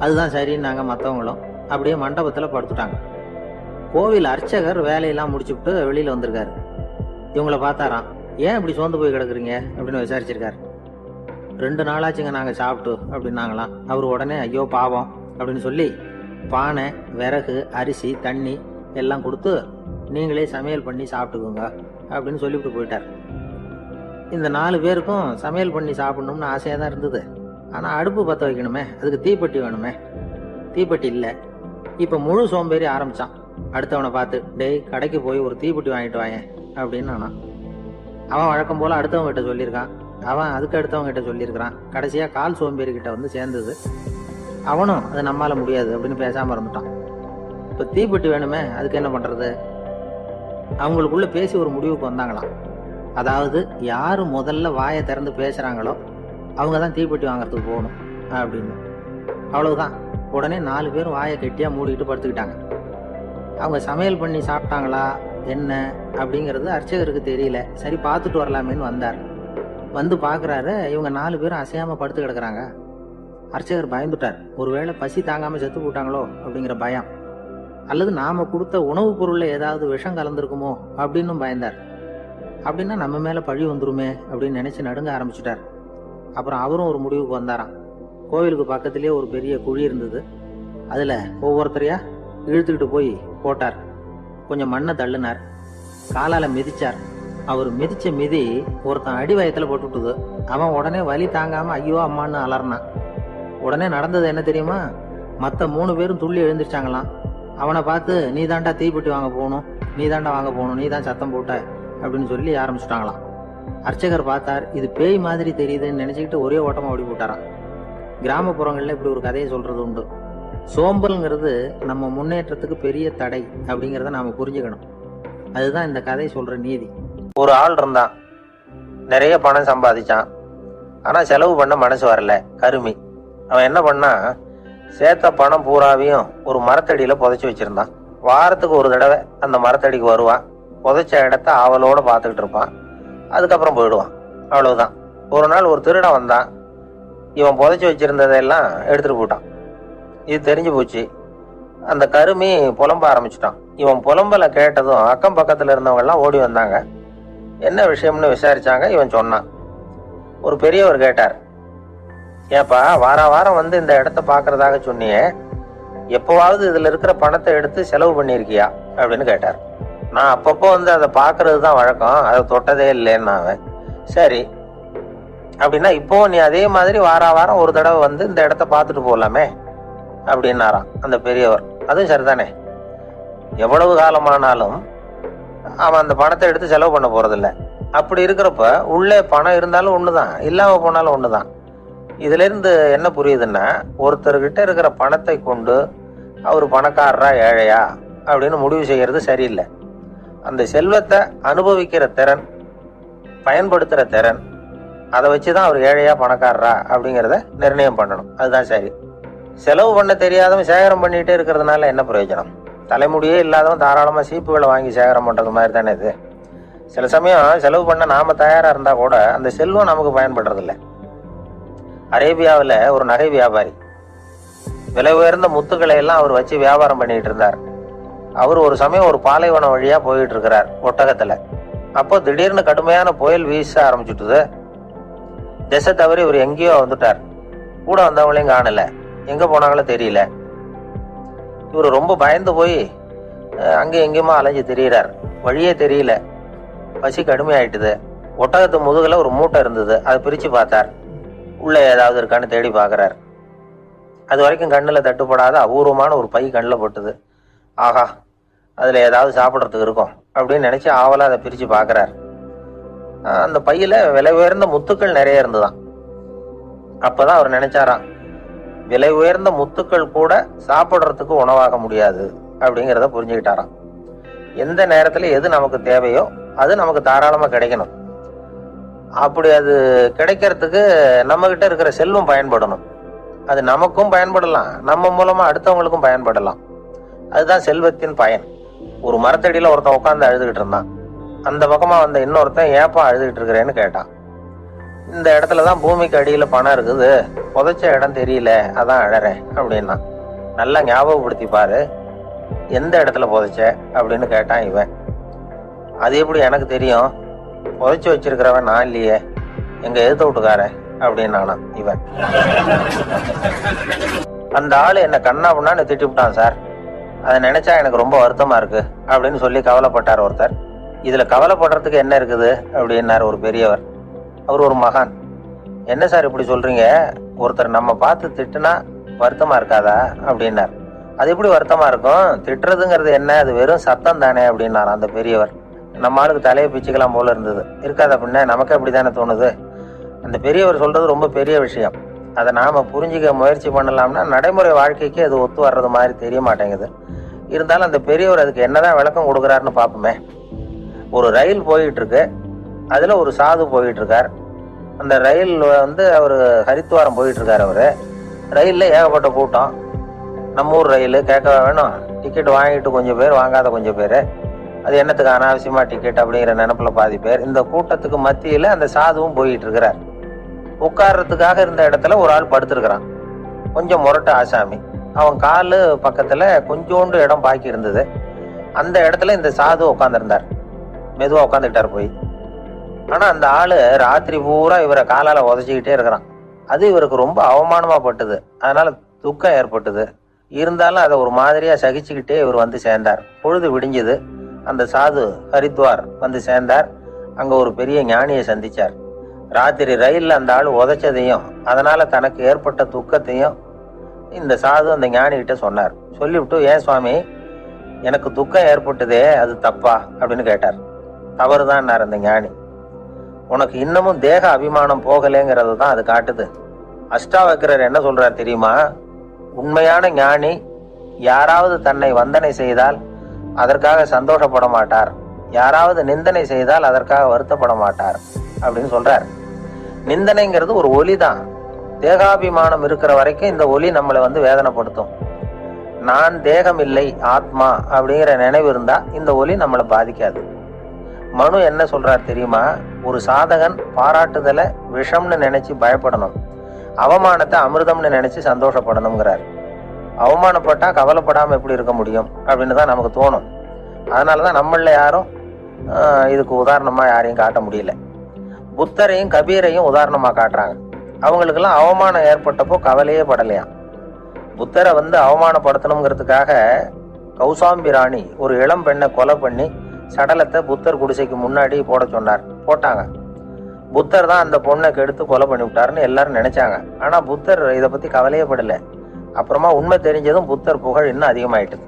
அதுதான் சரின்னாங்க மற்றவங்களும். அப்படியே மண்டபத்தில் படுத்துட்டாங்க. கோவில் அர்ச்சகர் வேலையெல்லாம் முடிச்சுட்டு வெளியில வந்திருக்காரு. இவங்கள பார்த்தாராம். ஏன் இப்படி சோர்ந்து போய் கிடக்குறீங்க அப்படின்னு விசாரிச்சிருக்காரு. 2 நாளாச்சுங்க நாங்கள் சாப்பிட்டு அப்படின்னாங்களாம். அவர் உடனே ஐயோ பாவம் அப்படின்னு சொல்லி பானை, விறகு, அரிசி, தண்ணி எல்லாம் கொடுத்து நீங்களே சமையல் பண்ணி சாப்பிட்டுக்கோங்க அப்படின்னு சொல்லிவிட்டு போயிட்டார். இந்த 4 பேருக்கும் சமையல் பண்ணி சாப்பிடணும்னு ஆசையாக தான் இருந்தது. ஆனால் அடுப்பு பற்ற வைக்கணுமே, அதுக்கு தீப்பெட்டி வேணுமே. தீப்பெட்டி இல்லை. இப்போ முழு சோம்பேறி ஆரம்பித்தான். அடுத்தவனை பார்த்து, டேய் கடைக்கு போய் ஒரு தீப்பெட்டி வாங்கிட்டு வாயேன் அப்படின்னு நானா. அவன் வழக்கம் போல் அடுத்தவங்க கிட்ட சொல்லியிருக்கான். அவன் அதுக்கு அடுத்தவங்க கிட்ட சொல்லியிருக்கிறான். கடைசியாக கால் சோம்பேறி கிட்ட வந்து சேர்ந்தது. அவனும் அது நம்மால முடியாது அப்படின்னு பேசாமல் இருந்துட்டான். இப்போ தீப்பெட்டி வேணுமே, அதுக்கு என்ன பண்ணுறது? அவங்களுக்குள்ள பேசி ஒரு முடிவுக்கு வந்தாங்களாம். அதாவது யாரு முதல்ல வாயை திறந்து பேசுறாங்களோ அவங்க தான் தீப்பெட்டி வாங்கறதுக்கு போகணும் அப்படின்னு. அவ்வளவுதான். உடனே 4 பேரும் வாயை கெட்டியா மூடிக்கிட்டு படுத்துக்கிட்டாங்க. அவங்க சமையல் பண்ணி சாப்பிட்டாங்களா என்ன அப்படிங்கிறது அர்ச்சகருக்கு தெரியல. சரி பார்த்துட்டு வரலாமேன்னு வந்தார். வந்து பார்க்குறாரு, இவங்க 4 பேரும் அசையாம படுத்து கிடக்குறாங்க. அர்ச்சகர் பயந்துட்டார். ஒருவேளை பசி தாங்காம செத்து போட்டாங்களோ அப்படிங்கிற பயம், அல்லது நாம கொடுத்த உணவுப் பொருள்ல ஏதாவது விஷம் கலந்துருக்குமோ அப்படின்னு பயந்தார். அப்படின்னா நம்ம மேல பழி வந்துருமே அப்படின்னு நினைச்சு நடுங்க ஆரம்பிச்சுட்டார். அப்புறம் அவரும் ஒரு முடிவுக்கு வந்தாராம். கோவிலுக்கு பக்கத்திலேயே ஒரு பெரிய குழி இருந்தது. அதுல ஒவ்வொருத்தரையா இழுத்துக்கிட்டு போய் போட்டார். கொஞ்சம் மண்ணை தள்ளினார். காலால மிதிச்சார். அவர் மிதிச்ச மிதி ஒருத்தன் அடி வயத்துல போட்டுவிட்டது. அவன் உடனே வலி தாங்காம ஐயோ அம்மான்னு அலர்னான். உடனே நடந்தது என்ன தெரியுமா? மற்ற 3 பேரும் துள்ளி எழுந்திருச்சாங்களாம். அவனை பார்த்து நீ தாண்டா தீப்பெட்டி வாங்க போகணும், நீ தாண்டா வாங்க போகணும், நீ தான் சத்தம் போட்ட அப்படின்னு சொல்லி ஆரம்பிச்சுட்டாங்களாம். அர்ச்சகர் பார்த்தார். இது பேய் மாதிரி தெரியுதுன்னு நினைச்சுக்கிட்டு ஒரே ஓட்டமா ஓடி போட்டாராம். கிராமப்புறங்கள்ல இப்படி ஒரு கதையை சொல்றது உண்டு. சோம்பல்ங்கிறது நம்ம முன்னேற்றத்துக்கு பெரிய தடை அப்படிங்கிறத நாம புரிஞ்சுக்கணும். அதுதான் இந்த கதை சொல்ற நீதி. ஒரு ஆள் இருந்தான். நிறைய பணம் சம்பாதிச்சான். ஆனா செலவு பண்ண மனசு வரல, கருமி. அவன் என்ன பண்ணா, சேர்த்த பணம் பூராவையும் ஒரு மரத்தடியில புதைச்சி வச்சிருந்தான். வாரத்துக்கு ஒரு தடவை அந்த மரத்தடிக்கு வருவான். புதைச்ச இடத்த ஆவலோடு பார்த்துக்கிட்டு இருப்பான். அதுக்கப்புறம் போயிடுவான். அவ்வளவுதான். ஒரு நாள் ஒரு திருடன் வந்தான். இவன் புதைச்சி வச்சிருந்ததெல்லாம் எடுத்துட்டு போயிட்டான். இது தெரிஞ்சு போச்சு. அந்த கருமி புலம்ப ஆரம்பிச்சுட்டான். இவன் புலம்பலை கேட்டதும் அக்கம் பக்கத்தில் இருந்தவங்க எல்லாம் ஓடி வந்தாங்க. என்ன விஷயம்னு விசாரிச்சாங்க. இவன் சொன்னான். ஒரு பெரியவர் கேட்டார், ஏப்பா வாரம் வந்து இந்த இடத்த பார்க்கறதாக சொன்னியே, எப்போவாவது இதுல இருக்கிற பணத்தை எடுத்து செலவு பண்ணியிருக்கியா அப்படின்னு கேட்டார். நான் அப்பப்போ வந்து அதை பார்க்கறது தான் வழக்கம், அதை தொட்டதே இல்லைன்னு. அவன் சரி அப்படின்னா இப்போவும் நீ அதே மாதிரி வாரம் ஒரு தடவை வந்து இந்த இடத்த பார்த்துட்டு போகலாமே அப்படின்னாராம் அந்த பெரியவர். அதுவும் சரிதானே, எவ்வளவு காலமானாலும் அவன் அந்த பணத்தை எடுத்து செலவு பண்ண போறதில்ல. அப்படி இருக்கிறப்ப உள்ளே பணம் இருந்தாலும் ஒண்ணுதான், இல்லாம போனாலும் ஒண்ணுதான். இதுல இருந்து என்ன புரியுதுன்னா, ஒருத்தர்கிட்ட இருக்கிற பணத்தை கொண்டு அவர் பணக்காரரா ஏழையா அப்படின்னு முடிவு செய்யறது சரியில்லை. அந்த செல்வத்தை அனுபவிக்கிற திறன், பயன்படுத்துற திறன், அதை வச்சுதான் அவர் ஏழையா பணக்காரரா அப்படிங்கிறத நிர்ணயம் பண்ணணும். அதுதான் சரி. செலவு பண்ண தெரியாதவன் சேகரம் பண்ணிட்டே இருக்கிறதுனால என்ன பிரயோஜனம்? தலைமுடியே இல்லாதவன் தாராளமா சீப்புகளை வாங்கி சேகரம் பண்றது மாதிரி தானே இது. சில சமயம் செலவு பண்ண நாம தயாரா இருந்தா கூட அந்த செல்வம் நமக்கு பயன்படுறதில்லை. அரேபியாவில் ஒரு நகை வியாபாரி விலை உயர்ந்த முத்துக்களை எல்லாம் அவர் வச்சு வியாபாரம் பண்ணிட்டு இருந்தார். அவர் ஒரு சமயம் ஒரு பாலைவனம் வழியா போயிட்டு இருக்கிறார் ஒட்டகத்துல. அப்போ திடீர்னு கடுமையான புயல் வீச ஆரம்பிச்சுட்டுது. திசை தவறி இவர் எங்கேயோ வந்துட்டார். கூட வந்தவங்களையும் காணல, எங்க போனாங்களோ தெரியல. இவர் ரொம்ப பயந்து போய் அங்கே எங்கேயுமா அலைஞ்சு திரியிறார். வழியே தெரியல. பசி கடுமையாயிட்டுது. ஒட்டகத்து முதுகுல ஒரு மூட்டை இருந்தது. அதை பிரிச்சு பார்த்தார். உள்ள ஏதாவது இருக்கான்னு தேடி பார்க்கறார். அது வரைக்கும் கண்ணில் தட்டுப்படாத அபூர்வமான ஒரு பை கண்ணில் பட்டுது. ஆஹா, அதுல ஏதாவது சாப்பிட்றதுக்கு இருக்கும் அப்படின்னு நினைச்சு ஆவலா அதை பிரிச்சு பார்க்கறார். அந்த பையில விலை உயர்ந்த முத்துக்கள் நிறைய இருந்துதான். அப்பதான் அவர் நினைச்சாராம், விலை உயர்ந்த முத்துக்கள் கூட சாப்பிட்றதுக்கு உணவாக முடியாது அப்படிங்கிறத புரிஞ்சுக்கிட்டாராம். எந்த நேரத்துல எது நமக்கு தேவையோ அது நமக்கு தாராளமா கிடைக்கணும். அப்படி அது கிடைக்கிறதுக்கு நம்ம கிட்ட இருக்கிற செல்வம் பயன்படணும். அது நமக்கும் பயன்படலாம், நம்ம மூலமா அடுத்தவங்களுக்கும் பயன்படலாம். அதுதான் செல்வத்தின் பயன். ஒரு மரத்தடியில ஒருத்தன் உட்காந்து அழுதுகிட்டு இருந்தான். அந்த பக்கமா வந்த இன்னொருத்தன் ஏப்பா அழுதுகிட்டு இருக்கிறேன்னு கேட்டான். இந்த இடத்துலதான் பூமிக்கு அடியில பணம் இருக்குது, புதைச்ச இடம் தெரியல, அதான் அழறேன் அப்படின்னா. நல்லா ஞாபகப்படுத்தி பாரு, எந்த இடத்துல புதைச்ச அப்படின்னு கேட்டான் இவன். அது எப்படி எனக்கு தெரியும், புதைச்சு வச்சிருக்கிறவன் நான் இல்லையே, எங்க எதிர்த்த வீட்டுக்காரன் அப்படின்னு இவன். அந்த ஆளு என்ன கண்ணா பண்ணான்னு திட்டிவிட்டான் சார், அதை நினைச்சா எனக்கு ரொம்ப வருத்தமா இருக்கு அப்படின்னு சொல்லி கவலைப்பட்டார் ஒருத்தர். இதுல கவலைப்படுறதுக்கு என்ன இருக்குது அப்படின்னாரு ஒரு பெரியவர். அவர் ஒரு மகான். என்ன சார் இப்படி சொல்றீங்க, ஒருத்தர் நம்ம பார்த்து திட்டுனா வருத்தமா இருக்காதா அப்படின்னார். அது எப்படி வருத்தமா இருக்கும், திட்டுறதுங்கிறது என்ன, அது வெறும் சத்தம் தானே அப்படின்னார் அந்த பெரியவர். நம்ம ஆளுக்கு தலையை பிச்சுக்கலாம் போல இருந்தது. இருக்காது அப்படின்னா நமக்கு அப்படித்தானே தோணுது. அந்த பெரியவர் சொல்றது ரொம்ப பெரிய விஷயம். அதை நாம புரிஞ்சுக்க முயற்சி பண்ணலாம்னா நடைமுறை வாழ்க்கைக்கு அது ஒத்து வர்றது மாதிரி தெரிய மாட்டேங்குது. இருந்தாலும் அந்த பெரியவர் அதுக்கு என்னதான் விளக்கம் கொடுக்குறாருன்னு பார்ப்போமே. ஒரு ரயில் போயிட்டு இருக்கு, அதுல ஒரு சாது போயிட்டு இருக்கார். அந்த ரயில் வந்து அவரு ஹரித்வாரம் போயிட்டு இருக்காரு. அவரு ரயில்ல ஏகப்பட்ட கூட்டம். நம்ம ஊர் ரயில் கேட்க வேணும், டிக்கெட் வாங்கிட்டு கொஞ்சம் பேர், வாங்காத கொஞ்சம் பேர். அது என்னத்துக்கு அனாவசியமா டிக்கெட் அப்படிங்கிற நினைப்புல பாதி பேர். இந்த கூட்டத்துக்கு மத்தியில அந்த சாதுவும் போயிட்டு இருக்கிறார். உட்கார்றதுக்காக இருந்த இடத்துல ஒரு ஆள் படுத்திருக்கிறான். கொஞ்சம் முரட்டு ஆசாமி. அவன் காலு பக்கத்துல கொஞ்சோண்டு இடம் பாக்கி இருந்தது. அந்த இடத்துல இந்த சாது உட்காந்துருந்தார். மெதுவா உட்காந்துக்கிட்டார் போய். ஆனா அந்த ஆளு ராத்திரி பூரா இவரை காலால உதச்சிக்கிட்டே இருக்கிறான். அது இவருக்கு ரொம்ப அவமானமா பட்டுது. அதனால துக்கம் ஏற்பட்டது. இருந்தாலும் அதை ஒரு மாதிரியா சகிச்சுக்கிட்டே இவர் வந்து சேர்ந்தார். பொழுது விடிஞ்சது. அந்த சாது ஹரித்வார் வந்து சேர்ந்தார். அங்க ஒரு பெரிய ஞானியை சந்திச்சார். ராத்திரி ரயில்ல அந்த ஆள் உதைச்சதையும் அதனால தனக்கு ஏற்பட்ட துக்கத்தையும் இந்த சாது அந்த ஞானி கிட்ட சொன்னார். சொல்லிவிட்டு, ஏன் சுவாமி, எனக்கு துக்கம் ஏற்பட்டதே அது தப்பா அப்படின்னு கேட்டார். தவறுதான் அந்த ஞானி. உனக்கு இன்னமும் தேக அபிமானம் போகலைங்கிறது தான் அது காட்டுது. அஷ்டாவக்கிரர் என்ன சொல்றார் தெரியுமா, உண்மையான ஞானி யாராவது தன்னை வந்தனை செய்தால் அதற்காக சந்தோஷப்பட மாட்டார், யாராவது நிந்தனை செய்தால் அதற்காக வருத்தப்பட மாட்டார் அப்படின்னு சொல்றார். நிந்தனைங்கிறது ஒரு ஒலி தான். தேகாபிமானம் இருக்கிற வரைக்கும் இந்த ஒலி நம்மளை வந்து வேதனைப்படுத்தும். நான் தேகம் இல்லை ஆத்மா அப்படிங்கிற நினைவு இருந்தா இந்த ஒலி நம்மளை பாதிக்காது. மனு என்ன சொல்றார் தெரியுமா? ஒரு சாதகன் பாராட்டுதலை விஷம்னு நினைச்சு பயப்படணும், அவமானத்தை அமிர்தம்னு நினைச்சு சந்தோஷப்படணுங்கிறார். அவமானப்பட்டா கவலைப்படாம எப்படி இருக்க முடியும் அப்படின்னு தான் நமக்கு தோணும். அதனாலதான் நம்மள யாரும் இதுக்கு உதாரணமா யாரையும் காட்ட முடியல. புத்தரையும் கபீரையும் உதாரணமா காட்டுறாங்க. அவங்களுக்கெல்லாம் அவமானம் ஏற்பட்டப்போ கவலையே படலையாம். புத்தரை அவமானப்படுத்தணுங்கிறதுக்காக கௌசாம்பி ராணி ஒரு இளம் பெண்ணை கொலை பண்ணி சடலத்தை புத்தர் குடிசைக்கு முன்னாடி போட சொன்னார். போட்டாங்க. புத்தர் தான் அந்த பொண்ணை கெடுத்து கொலை பண்ணி விட்டாருன்னு எல்லாரும் நினைச்சாங்க. ஆனா புத்தர் இதை பத்தி கவலையே படல. அப்புறமா உண்மை தெரிஞ்சதும் புத்தர் புகழ் இன்னும் அதிகமாயிட்டுது.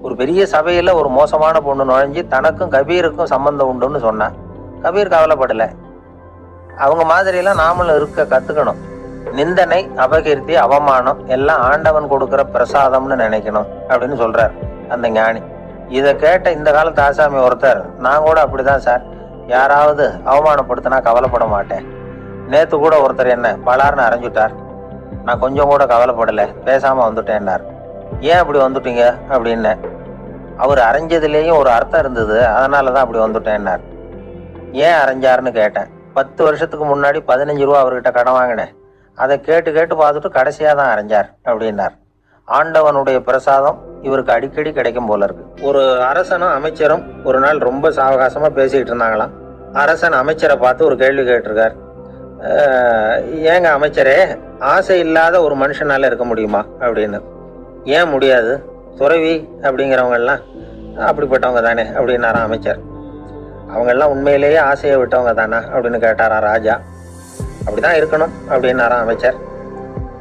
ஒரு பெரிய சபையில ஒரு மோசமான பொண்ணு நுழைஞ்சு தனக்கும் கபீருக்கும் சம்பந்தம் உண்டுன்னு சொன்னா கபீர் கவலைப்படல. அவங்க மாதிரியெல்லாம் நாமளும் இருக்க கத்துக்கணும். நிந்தனை, அபகீர்த்தி, அவமானம் எல்லாம் ஆண்டவன் கொடுக்கிற பிரசாதம்னு நினைக்கணும் அப்படின்னு சொல்றார் அந்த ஞானி. இதை கேட்ட இந்த காலத்து ஆசாமி ஒருத்தர், நான் கூட அப்படிதான் சார், யாராவது அவமானப்படுத்தினா கவலைப்பட மாட்டேன். நேத்து கூட ஒருத்தர் என்ன பலார்னு அரைஞ்சுட்டார், நான் கொஞ்சம் கூட கவலைப்படல, பேசாம வந்துட்டேன்னார். ஏன் அப்படி வந்துட்டீங்க அப்படின்னு. அவர் அரைஞ்சதுலேயும் ஒரு அர்த்தம் இருந்தது, அதனாலதான் அப்படி வந்துட்டேன்னார். ஏன் அரைஞ்சாருன்னு கேட்டேன். 10 வருஷத்துக்கு முன்னாடி 15 ரூபா அவர்கிட்ட கடன் வாங்கினேன், அதை கேட்டு கேட்டு பார்த்துட்டு கடைசியா தான் அரைஞ்சார் அப்படின்னார். ஆண்டவனுடைய பிரசாதம் இவருக்கு அடிக்கடி கிடைக்கும் போல இருக்கு. ஒரு அரசனும் அமைச்சரும் ஒரு நாள் ரொம்ப சாவகாசமா பேசிக்கிட்டு இருந்தாங்களாம். அரசன் அமைச்சரை பார்த்து ஒரு கேள்வி கேட்டிருக்கார். ஏங்க அமைச்சரே, ஆசை இல்லாத ஒரு மனுஷனால இருக்க முடியுமா அப்படின்னு. ஏன் முடியாது, துறவி அப்படிங்கிறவங்க எல்லாம் அப்படிப்பட்டவங்க தானே அப்படின்னாராம் அமைச்சர். அவங்க எல்லாம் உண்மையிலேயே ஆசையை விட்டவங்க தானா அப்படின்னு கேட்டாரா ராஜா. அப்படிதான் இருக்கணும் அப்படின்னாராம் அமைச்சர்.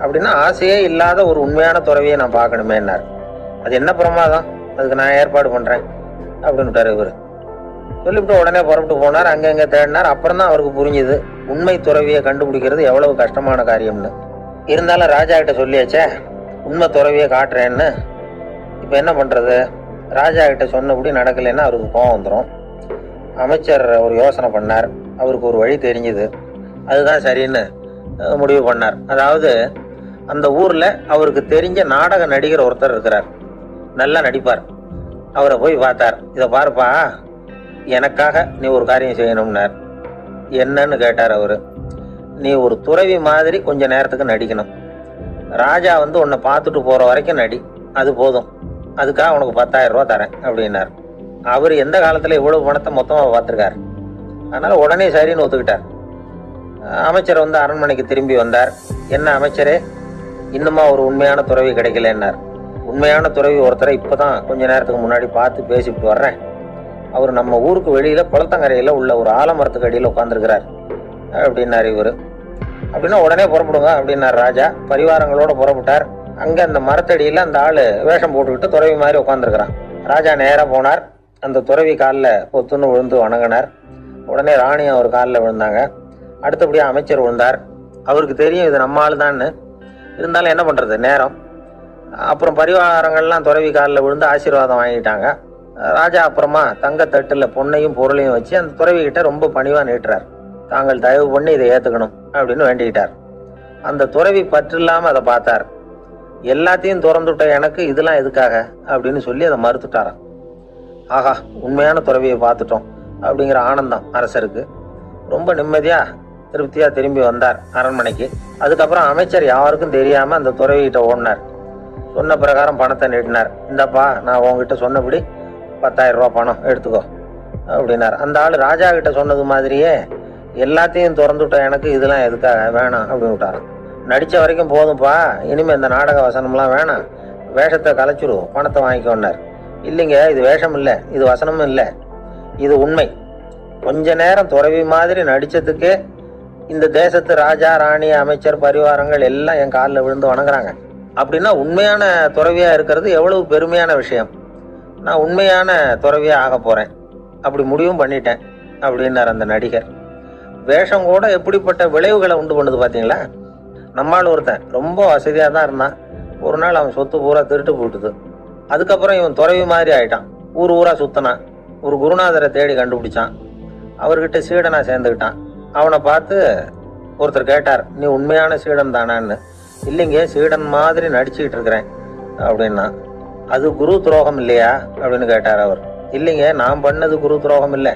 அப்படின்னா ஆசையே இல்லாத ஒரு உண்மையான துறவியை நான் பார்க்கணுமேன்னார். அது என்ன பிரமாதம், அதுக்கு நான் ஏற்பாடு பண்றேன் அப்படின்னுட்டாரு இவரு. சொல்லிவிட்டு உடனே புறப்பட்டு போனார். அங்கங்க தேடினார். அப்புறம் தான் அவருக்கு புரிஞ்சுது உண்மை துறவியை கண்டுபிடிக்கிறது எவ்வளவு கஷ்டமான காரியம்னு. இருந்தாலும் ராஜா கிட்ட சொல்லியாச்சே உண்மை துறவியை காட்டுறேன்னு. இப்ப என்ன பண்றது? ராஜா கிட்ட சொன்னபடி நடக்கலைன்னா அவருக்கு கோவம் வந்துடும். அமைச்சர் ஒரு யோசனை பண்ணார். அவருக்கு ஒரு வழி தெரிஞ்சுது. அதுதான் சரின்னு முடிவு பண்ணார். அதாவது அந்த ஊர்ல அவருக்கு தெரிஞ்ச நாடக நடிகர் ஒருத்தர் இருக்கிறார், நல்லா நடிப்பார். அவரை போய் பார்த்தார். இதை பாருப்பா, எனக்காக நீ ஒரு காரியம் செய்யணும்னார். என்னன்னு கேட்டார் அவரு. நீ ஒரு துறவி மாதிரி கொஞ்ச நேரத்துக்கு நடிக்கணும். ராஜா உன்னை பார்த்துட்டு போற வரைக்கும் நடி, அது போதும். அதுக்காக உனக்கு 10,000 ரூபா தரேன் அப்படின்னார். அவர் எந்த காலத்துல இவ்வளவு பணத்தை மொத்தமா பார்த்திருக்கார். அதனால உடனே சரின்னு ஒத்துக்கிட்டார். அமைச்சர் அரண்மனைக்கு திரும்பி வந்தார். என்ன அமைச்சரே, இன்னுமா ஒரு உண்மையான துறவி கிடைக்கலன்னார். உண்மையான துறவி ஒருத்தரை இப்பதான் கொஞ்ச நேரத்துக்கு முன்னாடி பார்த்து பேசிட்டு வர்றேன். அவர் நம்ம ஊருக்கு வெளியில குளத்தங்கரையில உள்ள ஒரு ஆலமரத்துக்கு அடியில் உட்காந்துருக்கிறார் அப்படின்னாரு இவரு. அப்படின்னா உடனே புறப்படுங்க அப்படின்னார் ராஜா. பரிவாரங்களோட புறப்பட்டார். அங்க அந்த மரத்தடியில அந்த ஆளு வேஷம் போட்டுக்கிட்டு துறவி மாதிரி உட்காந்துருக்கிறான். ராஜா நேரா போனார். அந்த துறவி காலில் பொத்துன்னு விழுந்து வணங்கினார். உடனே ராணியும் அவர் காலில் விழுந்தாங்க. அடுத்தபடியா அமைச்சர் விழுந்தார். அவருக்கு தெரியும் இது நம்ம ஆளு தான்னு. இருந்தாலும் என்ன பண்றது, நேரம். அப்புறம் பரிவாரங்கள்லாம் துறவி காலில் விழுந்து ஆசீர்வாதம் வாங்கிட்டாங்க. ராஜா அப்புறமா தங்கத்தட்டுல பொண்ணையும் பொருளையும் வச்சு அந்த துறவி கிட்ட ரொம்ப பணிவா நீட்டுறார். தாங்கள் தயவு பண்ணி இதை ஏத்துக்கணும் அப்படின்னு வேண்டிக்கிட்டார். அந்த துறவி பற்று இல்லாம அதை பார்த்தார். எல்லாத்தையும் திறந்துட்ட எனக்கு இதெல்லாம் எதுக்காக அப்படின்னு சொல்லி அதை மறுத்துட்டாராம். ஆஹா, உண்மையான துறவியை பார்த்துட்டோம் அப்படிங்கிற ஆனந்தம் அரசருக்கு. ரொம்ப நிம்மதியா திருப்தியா திரும்பி வந்தார் அரண்மனைக்கு. அதுக்கப்புறம் அமைச்சர் யாருக்கும் தெரியாம அந்த துறவிகிட்ட ஓடினார். சொன்ன பிரகாரம் பணத்தை நீட்டினார். இந்தப்பா, நான் உங்ககிட்ட சொன்னபடி 10,000 ரூபா பணம் எடுத்துக்கோ அப்படின்னார். அந்த ஆள் ராஜா கிட்ட சொன்னது மாதிரியே எல்லாத்தையும் திறந்துட்டோம் எனக்கு இதெல்லாம் எதுக்காக, வேணாம் அப்படின்னு விட்டாராம். நடிச்ச வரைக்கும் போதும்ப்பா, இனிமே இந்த நாடக வசனம்லாம் வேணாம், வேஷத்தை கலைச்சிருவோம், பணத்தை வாங்கிக்கோன்னார். இல்லைங்க, இது வேஷம் இல்லை, இது வசனமும் இல்லை, இது உண்மை. கொஞ்ச நேரம் துறவி மாதிரி நடிச்சதுக்கே இந்த தேசத்து ராஜா, ராணி, அமைச்சர், பரிவாரங்கள் எல்லாம் என் காலில் விழுந்து வணங்குறாங்க. அப்படின்னா உண்மையான துறவியா இருக்கிறது எவ்வளவு பெருமையான விஷயம். நான் உண்மையான துறவியா ஆக போறேன், அப்படி முடிவும் பண்ணிட்டேன் அப்படின்னார் அந்த நடிகர். வேஷம் கூட எப்படிப்பட்ட விளைவுகளை உண்டு பண்ணுது பாத்தீங்களா. நம்மால் ஒருத்தன் ரொம்ப வசதியா தான் இருந்தான். ஒரு நாள் அவன் சொத்து பூரா திருட்டு போட்டுது. அதுக்கப்புறம் இவன் துறவி மாதிரி ஆயிட்டான். ஊர் ஊரா சுத்தினான். ஒரு குருநாதரை தேடி கண்டுபிடிச்சான். அவர்கிட்ட சீடனா சேர்ந்துக்கிட்டான். அவனை பார்த்து ஒருத்தர் கேட்டார், நீ உண்மையான சீடன் தானான்னு. இல்லைங்க, சீடன் மாதிரி நடிச்சுக்கிட்டு இருக்கிறேன் அப்படின்னா. அது குரு துரோகம் இல்லையா அப்படின்னு கேட்டார் அவர். இல்லைங்க, நான் பண்ணது குரு துரோகம் இல்லை,